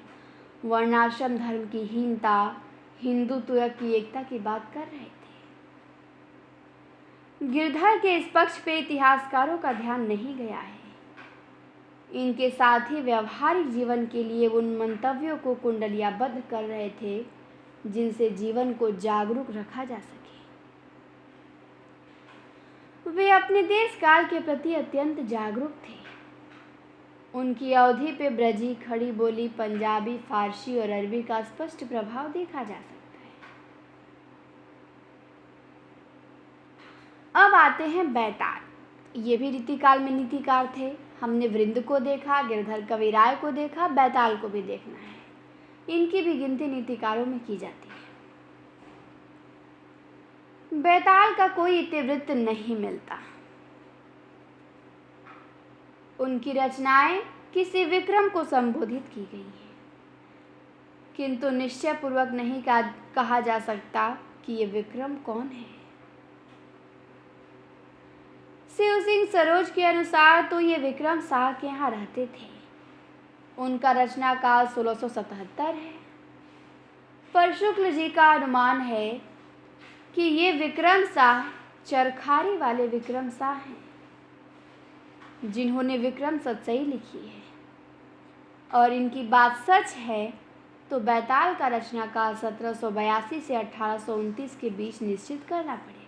वर्णाश्रम धर्म की हीनता, हिंदू तुरक की एकता की बात कर रहे थे। गिरधर के इस पक्ष पे इतिहासकारों का ध्यान नहीं गया है। इनके साथ ही व्यवहारिक जीवन के लिए उन मंतव्यों को कुंडलियाबद्ध कर रहे थे जिनसे जीवन को जागरूक रखा जा सके। वे अपने देश काल के प्रति अत्यंत जागरूक थे। उनकी अवधि पे ब्रजी, खड़ी बोली, पंजाबी, फारसी और अरबी का स्पष्ट प्रभाव देखा जा सकता है। अब आते हैं बैताल। ये भी रीतिकाल में नीतिकार थे। हमने वृंद को देखा, गिरधर कविराय को देखा, बैताल को भी देखना है। इनकी भी गिनती नीतिकारों में की जाती है। बैताल का कोई इतिवृत्त नहीं मिलता। उनकी रचनाएं किसी विक्रम को संबोधित की गई हैं, किंतु निश्चय पूर्वक नहीं कहा जा सकता कि ये विक्रम कौन है। शिव सिंह सरोज के अनुसार तो ये विक्रम शाह के यहाँ रहते थे। उनका रचना काल 1677 है। पर शुक्ल जी का अनुमान है कि ये विक्रम शाह चरखारी वाले विक्रम शाह हैं, जिन्होंने विक्रम सतसई लिखी है। और इनकी बात सच है तो बैताल का रचना काल 1782 से 1829 के बीच निश्चित करना पड़ेगा।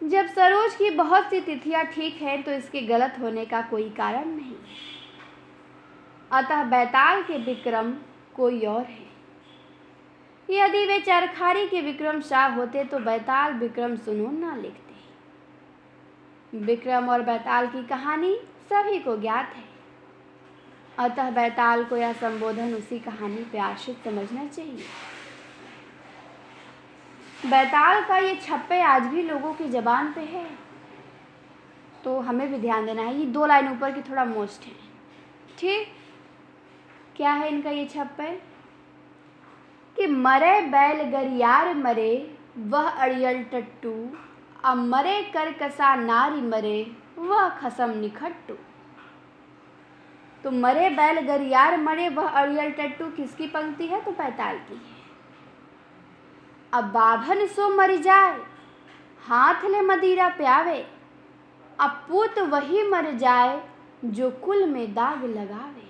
जब सरोज की बहुत सी तिथियां ठीक हैं तो इसके गलत होने का कोई कारण नहीं है। अतः बैताल के विक्रम कोई और है। यदि वे चरखारी के विक्रम शाह होते तो बैताल विक्रम सुनून ना लिखते। विक्रम और बैताल की कहानी सभी को ज्ञात है। अतः बैताल को यह संबोधन उसी कहानी पे आश्रित समझना चाहिए। बैताल का ये छप्पे आज भी लोगों की जबान पे है, तो हमें भी ध्यान देना है। ये 2 लाइन ऊपर की थोड़ा मोस्ट है, ठीक। क्या है इनका ये छप्पे कि मरे बैल गरियार मरे वह अड़ियल टट्टू, अब मरे करकसा नारी मरे वह खसम निखट्टू। तो मरे बैल गरियार मरे वह अड़ियल टट्टू किसकी पंक्ति है? तो बैताल की है। अब बाभन सो मर जाए हाथ ले मदिरा प्यावे, अब पूत वही मर जाए जो कुल में दाग लगावे।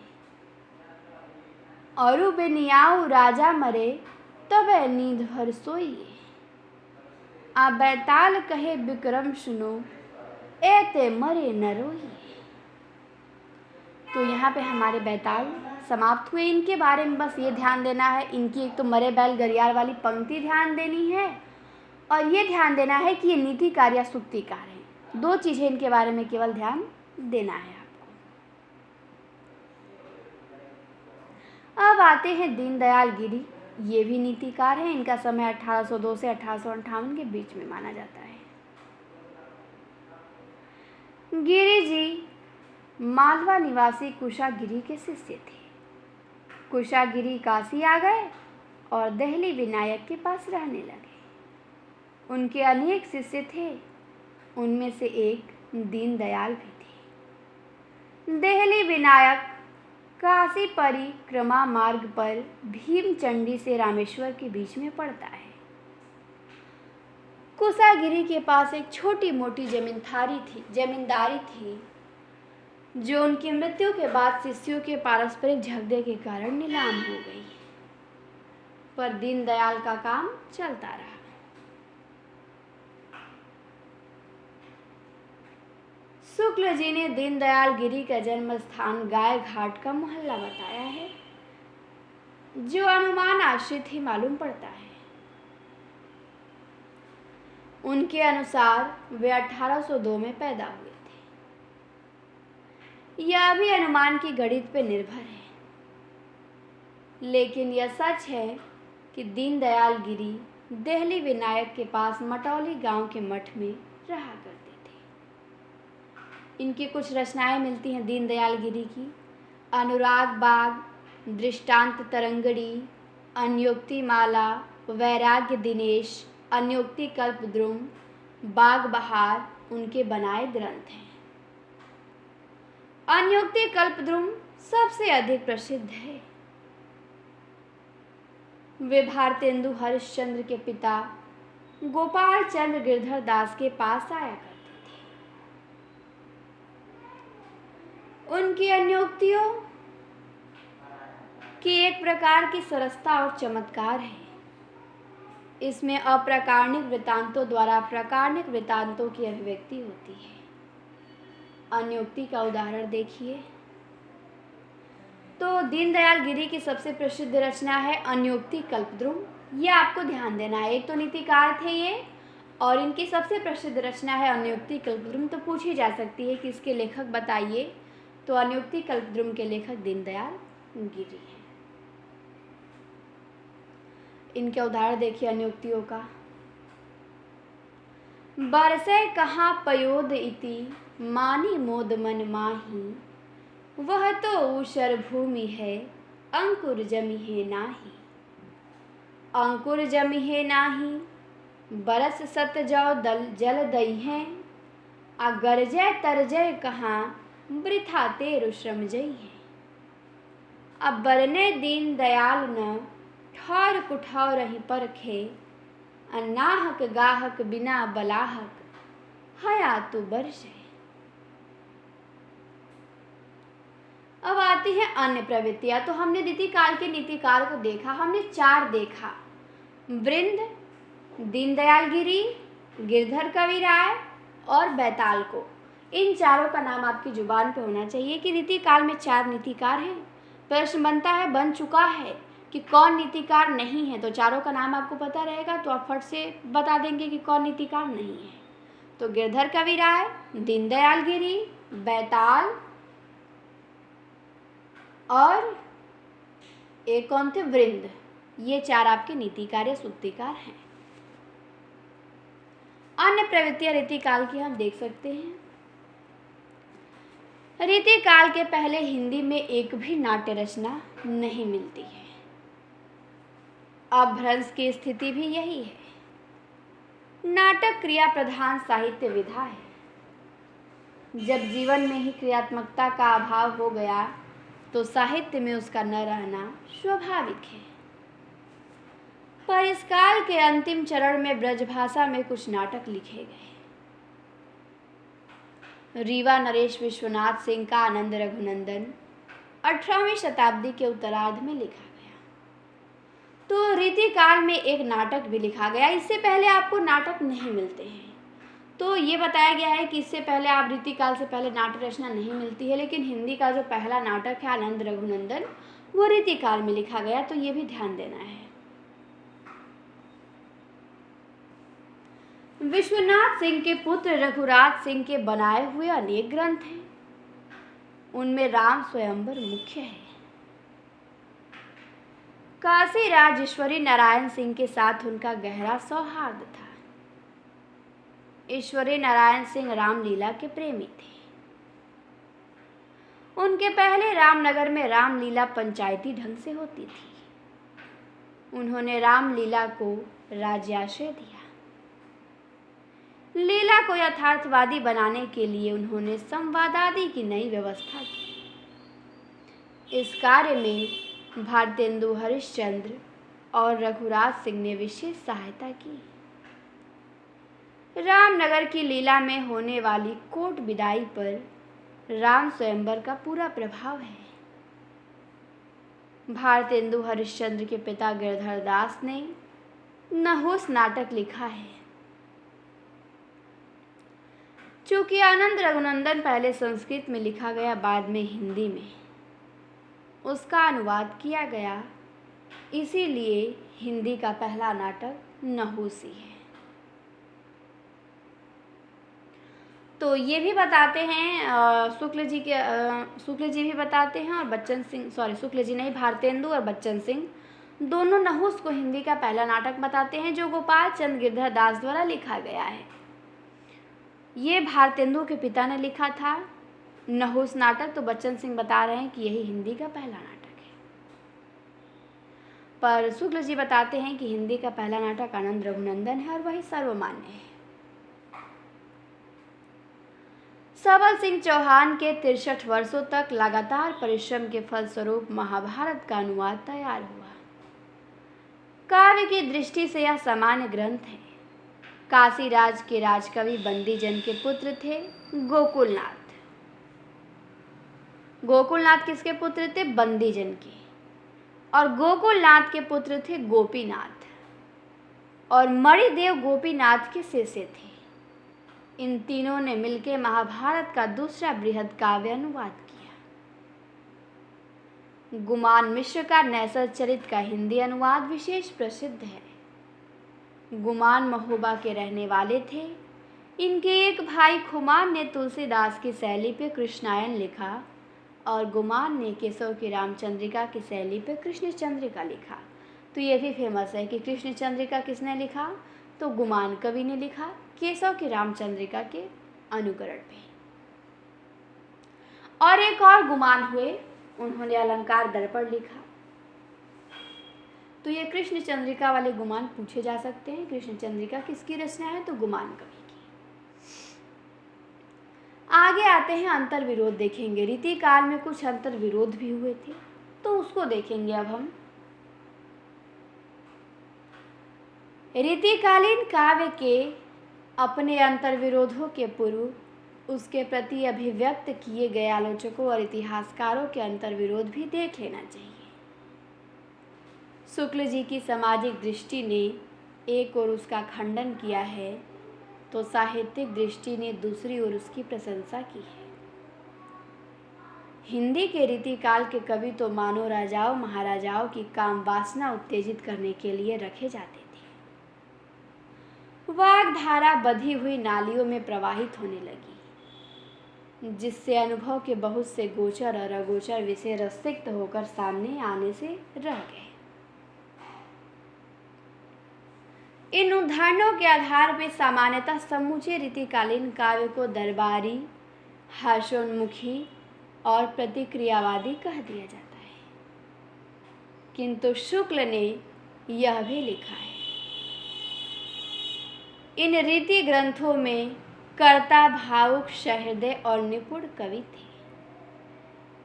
अरु बेनियाऊ राजा मरे तबे नींद भर सोइए, आ बैताल कहे विक्रम सुनो एते मरे न रोइए। तो यहाँ पे हमारे बैताल समाप्त हुए। इनके बारे में बस ये ध्यान देना है, इनकी एक तो मरे बैल गरियार वाली पंक्ति ध्यान देनी है और ये ध्यान देना है कि ये नीतिकार या सूक्तिकार है। 2 चीज़ें इनके बारे में केवल ध्यान देना है आपको। अब आते हैं दीनदयाल गिरी। ये भी नीतिकार हैं। इनका समय 1802 से 1858 के बीच में माना जाता है। गिरी जी मालवा निवासी कुशागिरी के शिष्य थे। कुशागिरी काशी आ गए और दिल्ली विनायक के पास रहने लगे। उनके अनेक शिष्य थे, उनमें से एक दीनदयाल भी थे। दिल्ली विनायक काशी परिक्रमा मार्ग पर भीमचंडी से रामेश्वर के बीच में पड़ता है। कुशागिरी के पास एक छोटी मोटी जमींदारी थी जो उनकी मृत्यु के बाद शिष्यों के पारस्परिक झगड़े के कारण नीलाम हो गई। पर दीनदयाल का काम चलता रहा। शुक्ल जी ने दीनदयाल गिरी का जन्म स्थान गाय घाट का मोहल्ला बताया है, जो अनुमान आश्रित ही मालूम पड़ता है। उनके अनुसार वे 1802 में पैदा हुए थे। यह भी अनुमान की गणित पर निर्भर है, लेकिन यह सच है कि दीनदयाल गिरी दिल्ली विनायक के पास मटौली गांव के मठ में रहा करते थे। इनकी कुछ रचनाएं मिलती हैं दीनदयाल गिरी की। अनुराग बाग, दृष्टांत तरंगड़ी, अन्योक्ति माला, वैराग्य दिनेश, अन्योक्ति कल्पद्रुम, बाग बहार उनके बनाए ग्रंथ हैं। अन्योक्ति कल्पद्रुम सबसे अधिक प्रसिद्ध है। वे भारतेंदु हरिश्चंद्र के पिता गोपाल चंद्र गिरधर दास के पास आया करते थे। उनकी अन्योक्तियों की एक प्रकार की सरसता और चमत्कार है। इसमें अप्राकरणिक वृत्तांतों द्वारा प्राकरणिक वृत्तांतों की अभिव्यक्ति होती है। अन्योक्ति का उदाहरण देखिए तो दीनदयाल गिरी की सबसे प्रसिद्ध रचना है अन्योक्ति कल्पद्रुम। ये आपको ध्यान देना है। एक तो नीतिकार थे ये और इनकी सबसे प्रसिद्ध रचना है अन्योक्ति कल्पद्रुम। तो पूछी जा सकती है कि इसके लेखक बताइए, तो अन्योक्ति कल्पद्रुम के लेखक दीनदयाल गिरी हैं। इनके उदाहरण देखिए अन्योक्तियों का। बरसे कहाँ पयोद इति मानी मोद मन माही, वह तो ऊषर भूमि है अंकुर जमी है नाही। अंकुर जमी है नाही, बरस सत जाओ दल जल दई है, आ गरजय तरजय कहाँ वृथा तेरु श्रम जई है। अब बरने दीन दयाल न ठौर कुठौर रही परखे, नाहक गाहक बिना बलाहक हया तु बरसे। अब आती है अन्य प्रवृत्तियां। तो हमने रीतिकाल के नीतिकार को देखा, हमने 4 देखा, वृंद, दीनदयाल गिरी, गिरधर कविराय और बैताल को। इन चारों का नाम आपकी जुबान पे होना चाहिए कि रीतिकाल में 4 नीतिकार हैं। प्रश्न बनता है, बन चुका है कि कौन नीतिकार नहीं है, तो चारों का नाम आपको पता रहेगा तो आप फट से बता देंगे कि कौन नीतिकार नहीं है। तो गिरधर कविराय, दीनदयाल गिरी, बैताल और एक कौन थे, वृंद। ये 4 आपके नीतिकार या सूक्तिकार हैं। अन्य प्रवृत्तियां रीतिकाल की हम देख सकते हैं। रीतिकाल के पहले हिंदी में एक भी नाट्य रचना नहीं मिलती है। अपभ्रंश की स्थिति भी यही है। नाटक क्रिया प्रधान साहित्य विधा है। जब जीवन में ही क्रियात्मकता का अभाव हो गया तो साहित्य में उसका न रहना स्वाभाविक है। पर इस काल के अंतिम चरण में ब्रजभाषा में कुछ नाटक लिखे गए। रीवा नरेश विश्वनाथ सिंह का आनंद रघुनंदन 18वीं शताब्दी के उत्तरार्ध में लिखा गया। तो रीतिकाल में एक नाटक भी लिखा गया। इससे पहले आपको नाटक नहीं मिलते हैं। तो ये बताया गया है कि इससे पहले आप रीतिकाल से पहले नाट्य रचना नहीं मिलती है, लेकिन हिंदी का जो पहला नाटक है आनंद रघुनंदन वो रीतिकाल में लिखा गया। तो ये भी ध्यान देना है। विश्वनाथ सिंह के पुत्र रघुराज सिंह के बनाए हुए अनेक ग्रंथ हैं। उनमें राम स्वयंवर मुख्य है। काशी राज ईश्वरी नारायण सिंह के साथ उनका गहरा सौहार्द था। ईश्वरी नारायण सिंह रामलीला के प्रेमी थे। उनके पहले रामनगर में रामलीला पंचायती ढंग से होती थी। उन्होंने रामलीला को राज्याश्रय दिया। लीला को यथार्थवादी बनाने के लिए उन्होंने संवादादि की नई व्यवस्था की। इस कार्य में भारतेंदु हरिश्चंद्र और रघुराज सिंह ने विशेष सहायता की। रामनगर की लीला में होने वाली कोट विदाई पर राम स्वयंवर का पूरा प्रभाव है। भारतेंदु हरिश्चंद्र के पिता गिरधर दास ने नहुस नाटक लिखा है। चूंकि आनंद रघुनंदन पहले संस्कृत में लिखा गया, बाद में हिंदी में उसका अनुवाद किया गया, इसीलिए हिंदी का पहला नाटक नहुस ही है। तो ये भी बताते हैं शुक्ल जी भी बताते हैं और बच्चन सिंह, शुक्ल जी नहीं, भारतेंदु और बच्चन सिंह दोनों नहुस को हिंदी का पहला नाटक बताते हैं, जो गोपाल चंद्र गिरधर दास द्वारा लिखा गया है। ये भारतेंदु के पिता ने लिखा था नहुस नाटक, तो बच्चन सिंह बता रहे हैं कि यही हिंदी का पहला नाटक है। पर शुक्ल जी बताते हैं कि हिंदी का पहला नाटक आनंद रघुनंदन है और वही सर्वमान्य है। सबल सिंह चौहान के 63 वर्षों तक लगातार परिश्रम के फलस्वरूप महाभारत का अनुवाद तैयार हुआ। काव्य की दृष्टि से यह सामान्य ग्रंथ है। काशीराज के राजकवि बंदीजन के पुत्र थे गोकुलनाथ। गोकुलनाथ किसके पुत्र थे? बंदीजन के। और गोकुलनाथ के पुत्र थे गोपीनाथ, और मणिदेव गोपीनाथ के शिष्य थे। इन तीनों ने मिलकर महाभारत का दूसरा बृहद काव्य अनुवाद किया। गुमान मिश्र का नैसर चरित का हिंदी अनुवाद विशेष प्रसिद्ध है। गुमान महोबा के रहने वाले थे। इनके एक भाई खुमान ने तुलसीदास की शैली पे कृष्णायन लिखा, और गुमान ने केशव की रामचंद्रिका की शैली पे कृष्ण चंद्रिका लिखा। तो ये भी फेमस है कि कृष्ण चंद्रिका किसने लिखा? तो गुमान कवि ने लिखा, केशव की रामचंद्रिका के अनुकरण पे। और एक और गुमान हुए, उन्होंने अलंकार दर्पण लिखा। तो ये कृष्ण चंद्रिका वाले गुमान पूछे जा सकते हैं। कृष्ण चंद्रिका किसकी रचना है? तो गुमान कवि की। आगे आते हैं, अंतर विरोध देखेंगे। रीति काल में कुछ अंतर विरोध भी हुए थे, तो उसको देखेंगे अब हम। रीतिकालीन काव्य के अपने अंतर विरोधों के पूर्व उसके प्रति अभिव्यक्त किए गए आलोचकों और इतिहासकारों के अंतर विरोध भी देख लेना चाहिए। शुक्ल जी की सामाजिक दृष्टि ने एक ओर उसका खंडन किया है, तो साहित्यिक दृष्टि ने दूसरी ओर उसकी प्रशंसा की है। हिंदी के रीतिकाल के कवि तो मानो राजाओं महाराजाओं की काम वासना उत्तेजित करने के लिए रखे जाते थे। वाग्धारा बधी हुई नालियों में प्रवाहित होने लगी, जिससे अनुभव के बहुत से गोचर और अगोचर विषय रसिक्त होकर सामने आने से रह गए। इन उदाहरणों के आधार पर सामान्यतः समूचे रीतिकालीन काव्य को दरबारी, हास्योन्मुखी और प्रतिक्रियावादी कह दिया जाता है। किंतु शुक्ल ने यह भी लिखा है, इन रीति ग्रंथों में कर्ता भावुक, सहृदय और निपुण कवि थे।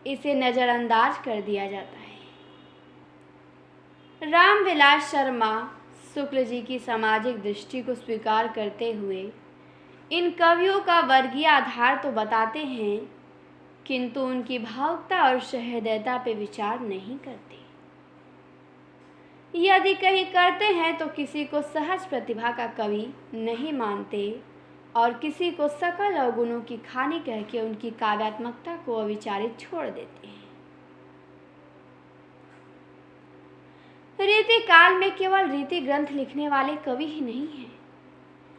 इसे नजरअंदाज कर दिया जाता है। रामविलास शर्मा शुक्ल जी की सामाजिक दृष्टि को स्वीकार करते हुए इन कवियों का वर्गीय आधार तो बताते हैं, किंतु उनकी भावुकता और सहृदयता पे विचार नहीं करते। यदि कहीं करते हैं तो किसी को सहज प्रतिभा का कवि नहीं मानते और किसी को सकल अवगुणों की खानी कह के उनकी काव्यात्मकता को अविचारित छोड़ देते हैं। रीति काल में केवल रीति ग्रंथ लिखने वाले कवि ही नहीं हैं,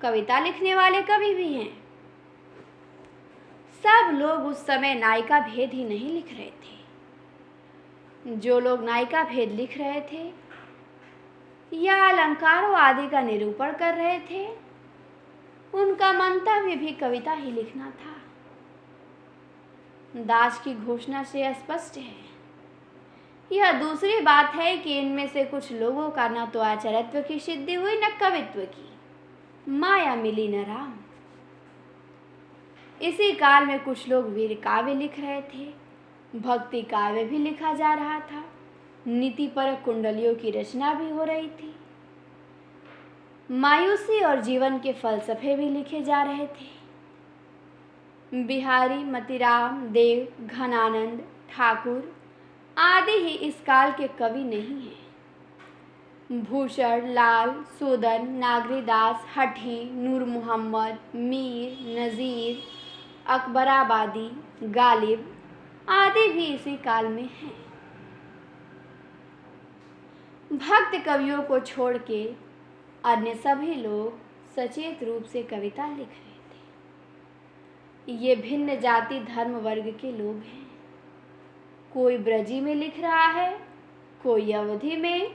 कविता लिखने वाले कवि भी हैं। सब लोग उस समय नायिका भेद ही नहीं लिख रहे थे। जो लोग नायिका भेद लिख रहे थे या अलंकारों आदि का निरूपण कर रहे थे, उनका मंतव्य भी कविता ही लिखना था। दास की घोषणा से स्पष्ट है। यह दूसरी बात है कि इनमें से कुछ लोगों का न तो आचार्यत्व की सिद्धि हुई न कवित्व की, माया मिली न राम। इसी काल में कुछ लोग वीर काव्य लिख रहे थे, भक्ति काव्य भी लिखा जा रहा था, नीति पर कुंडलियों की रचना भी हो रही थी, मायूसी और जीवन के फलसफे भी लिखे जा रहे थे। बिहारी, मतीराम, देव, घनानंद, ठाकुर आदि ही इस काल के कवि नहीं हैं। भूषण, लाल, सूदन, नागरीदास, हठी, नूर मोहम्मद, मीर, नज़ीर, अकबराबादी, गालिब आदि भी इसी काल में हैं। भक्त कवियों को छोड़ के अन्य सभी लोग सचेत रूप से कविता लिख रहे थे। ये भिन्न जाति धर्म वर्ग के लोग हैं। कोई ब्रजी में लिख रहा है, कोई अवधी में,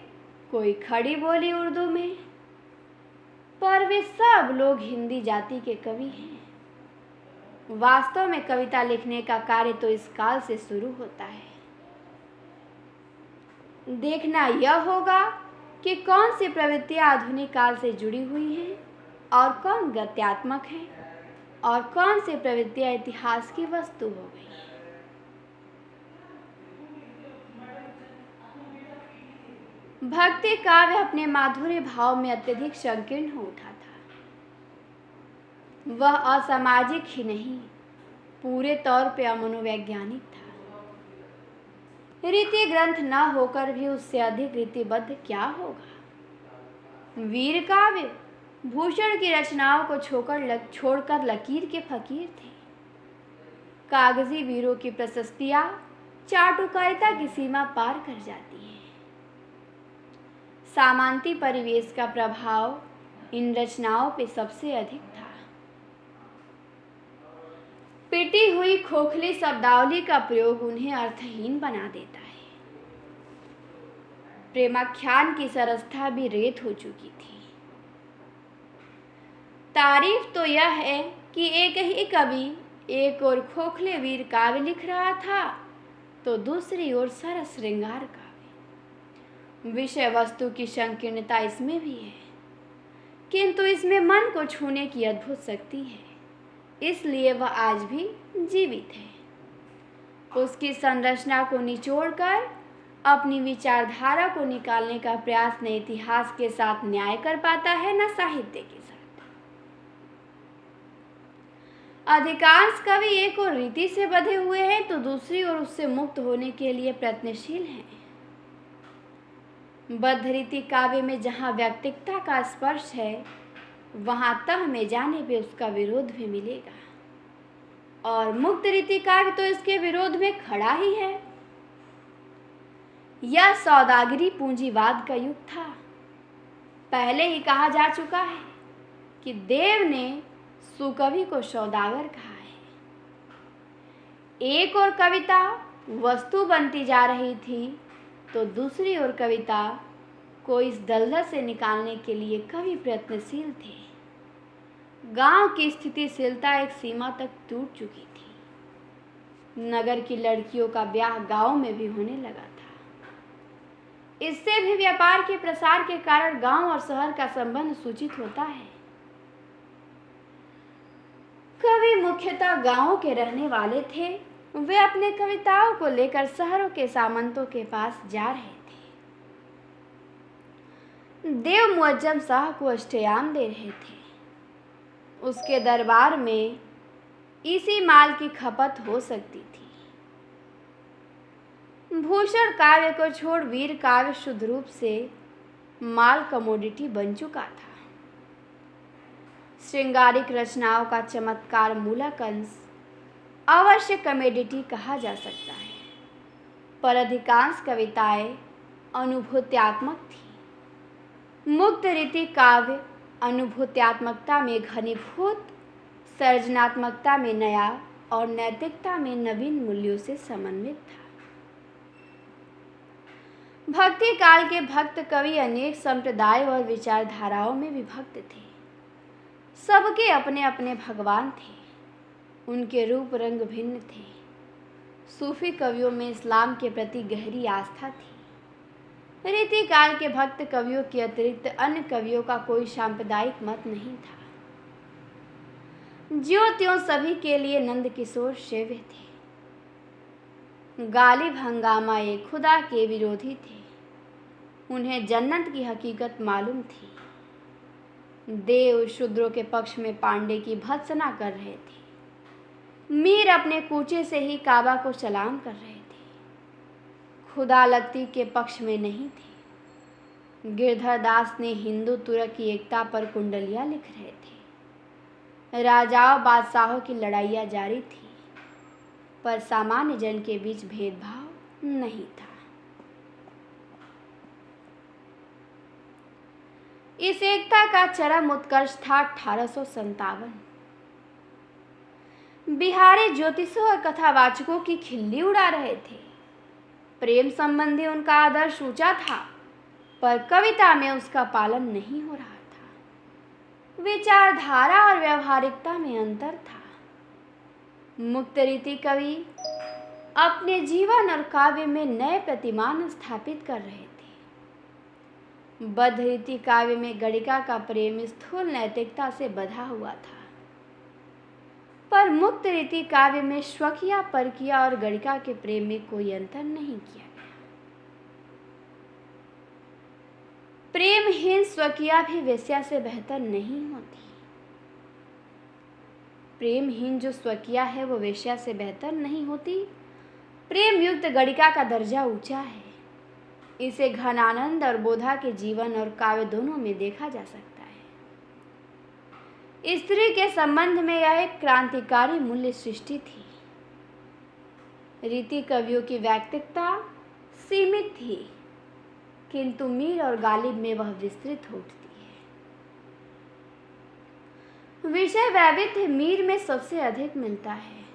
कोई खड़ी बोली उर्दू में, पर वे सब लोग हिंदी जाति के कवि हैं। वास्तव में कविता लिखने का कार्य तो इस काल से शुरू होता है। देखना यह होगा कि कौन सी प्रवृत्तियां आधुनिक काल से जुड़ी हुई हैं और कौन गद्यात्मक है और कौन सी प्रवृत्तियां इतिहास की वस्तु हो गई। भक्ति काव्य अपने माधुर्य भाव में अत्यधिक संकीर्ण हो उठा था। वह असामाजिक ही नहीं, पूरे तौर पे अमनोवैज्ञानिक था। रीति ग्रंथ न होकर भी उससे अधिक रीतिबद्ध क्या होगा। वीर काव्य भूषण की रचनाओं को छोड़कर लकीर के फकीर थे। कागजी वीरों की प्रशस्तियां चाटुकारिता की सीमा पार कर जाती है। सामंती परिवेश का प्रभाव इन रचनाओं पे सबसे अधिक था। पिटी हुई खोखली शब्दावली का प्रयोग उन्हें अर्थहीन बना देता है। प्रेमाख्यान की सरसता भी रेत हो चुकी थी। तारीफ तो यह है कि एक ही कवि एक और खोखले वीर काव्य लिख रहा था तो दूसरी ओर सरस श्रृंगार काव्य। विषय वस्तु की संकीर्णता इसमें भी है, किंतु इसमें मन को छूने की अद्भुत शक्ति है, इसलिए वह आज भी जीवित है। उसकी संरचना को निचोड़कर अपनी विचारधारा को निकालने का प्रयास न इतिहास के साथ न्याय कर पाता है न साहित्य के साथ। अधिकांश कवि एक और रीति से बंधे हुए हैं तो दूसरी ओर उससे मुक्त होने के लिए प्रयत्नशील हैं। बद्ध रीति काव्य में जहाँ व्यक्तिकता का स्पर्श है वहाँ तह में जाने पे उसका विरोध भी मिलेगा, और मुक्त रीति काव्य तो इसके विरोध में खड़ा ही है। यह सौदागरी पूंजीवाद का युग था। पहले ही कहा जा चुका है कि देव ने सुकवि को सौदागर कहा है। एक और कविता वस्तु बनती जा रही थी तो दूसरी ओर कविता को इस दलदल से निकालने के लिए कवि प्रयत्नशील थे। गांव की स्थितिशीलता एक सीमा तक टूट चुकी थी। नगर की लड़कियों का ब्याह गांव में भी होने लगा था। इससे भी व्यापार के प्रसार के कारण गांव और शहर का संबंध सूचित होता है। कवि मुख्यतः गांवों के रहने वाले थे। वे अपने कविताओं को लेकर शहरों के सामंतों के पास जा रहे थे। देव मुअज्जम शाह को अष्टयाम दे रहे थे। उसके दरबार में इसी माल की खपत हो सकती थी। भूषण काव्य को छोड़ वीर काव्य शुद्ध रूप से माल कमोडिटी बन चुका था। श्रृंगारिक रचनाओं का चमत्कार मूलक अंश अवश्य कमोडिटी कहा जा सकता है, पर अधिकांश कविताएं अनुभूत्यात्मक थी। मुक्त रीति काव्य अनुभूत्यात्मकता में घनीभूत, सर्जनात्मकता में नया और नैतिकता में नवीन मूल्यों से समन्वित था। भक्ति काल के भक्त कवि अनेक संप्रदाय और विचारधाराओं में विभक्त थे। सबके अपने अपने भगवान थे। उनके रूप रंग भिन्न थे। सूफी कवियों में इस्लाम के प्रति गहरी आस्था थी। रीति काल के भक्त कवियों के अतिरिक्त अन्य कवियों का कोई सांप्रदायिक मत नहीं था। ज्यों त्यों सभी के लिए नंद किशोर सेव्य थे। गालिब हंगामा एक खुदा के विरोधी थे। उन्हें जन्नत की हकीकत मालूम थी। देव शूद्रों के पक्ष में पांडे की भर्त्सना कर रहे थे। मीर अपने कूचे से ही काबा को सलाम कर रहे थे। खुदा लगती के पक्ष में नहीं थे। गिरधर दास ने हिंदू तुर्क की एकता पर कुंडलियां लिख रहे थे। राजाओं बादशाहों की लड़ाइयाँ जारी थी, पर सामान्य जन के बीच भेदभाव नहीं था। इस एकता का चरम उत्कर्ष था 1857। बिहारी ज्योतिषों और कथावाचकों की खिल्ली उड़ा रहे थे। प्रेम संबंधी उनका आदर्श ऊंचा था, पर कविता में उसका पालन नहीं हो रहा था। विचारधारा और व्यवहारिकता में अंतर था। मुक्त रीति कवि अपने जीवन और काव्य में नए प्रतिमान स्थापित कर रहे थे। बद्ध रीति काव्य में गणिका का प्रेम स्थूल नैतिकता से बंधा हुआ था, पर मुक्त रीति काव्य में स्वकीय, परकीय और गणिका के प्रेम में कोई अंतर नहीं किया गया। प्रेमहीन स्वकीय भी वेश्या से बेहतर नहीं होती। प्रेमहीन जो स्वकिया है वो वेश्या से बेहतर नहीं होती। प्रेम युक्त गणिका का दर्जा ऊंचा है। इसे घनानंद और बोधा के जीवन और काव्य दोनों में देखा जा सकता है। स्त्री के संबंध में यह एक क्रांतिकारी मूल्य सृष्टि थी। रीति कवियों की वैयक्तिकता सीमित थी, किंतु मीर और गालिब में वह विस्तृत हो उठती है। विषय वैविध्य मीर में सबसे अधिक मिलता है।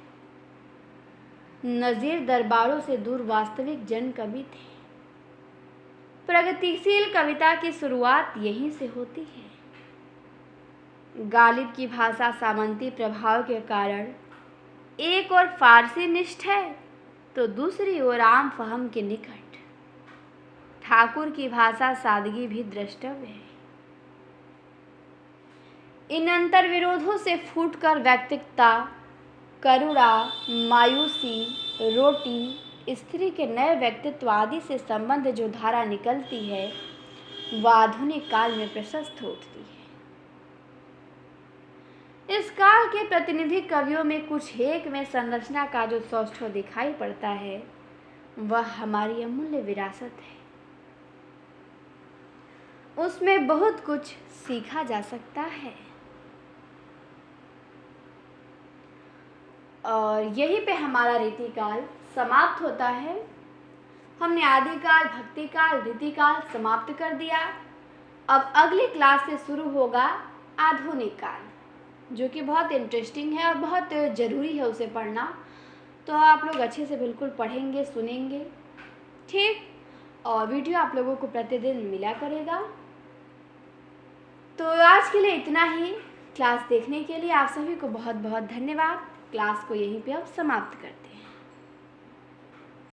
नजीर दरबारों से दूर वास्तविक जन कवि थे। प्रगतिशील कविता की शुरुआत यहीं से होती है। गालिब की भाषा सामंती प्रभाव के कारण एक और फारसी निष्ठ है तो दूसरी ओर आम फहम के निकट। ठाकुर की भाषा सादगी भी द्रष्टव्य है। इन अंतर विरोधों से फूटकर व्यक्तिकता, करुणा, मायूसी, रोटी, स्त्री के नए व्यक्तित्व आदि से संबंध जो धारा निकलती है वह आधुनिक काल में प्रशस्त हो उठती है। इस काल के प्रतिनिधि कवियों में कुछ एक में संरचना का जो सौष्ठव दिखाई पड़ता है वह हमारी अमूल्य विरासत है। उसमें बहुत कुछ सीखा जा सकता है। और यहीं पे हमारा रीतिकाल समाप्त होता है। हमने आदिकाल, भक्तिकाल, रीतिकाल समाप्त कर दिया। अब अगली क्लास से शुरू होगा आधुनिक काल, जो कि बहुत इंटरेस्टिंग है और बहुत ज़रूरी है उसे पढ़ना। तो आप लोग अच्छे से बिल्कुल पढ़ेंगे, सुनेंगे, ठीक। और वीडियो आप लोगों को प्रतिदिन मिला करेगा। तो आज के लिए इतना ही। क्लास देखने के लिए आप सभी को बहुत बहुत धन्यवाद। क्लास को यहीं पे अब समाप्त करते हैं।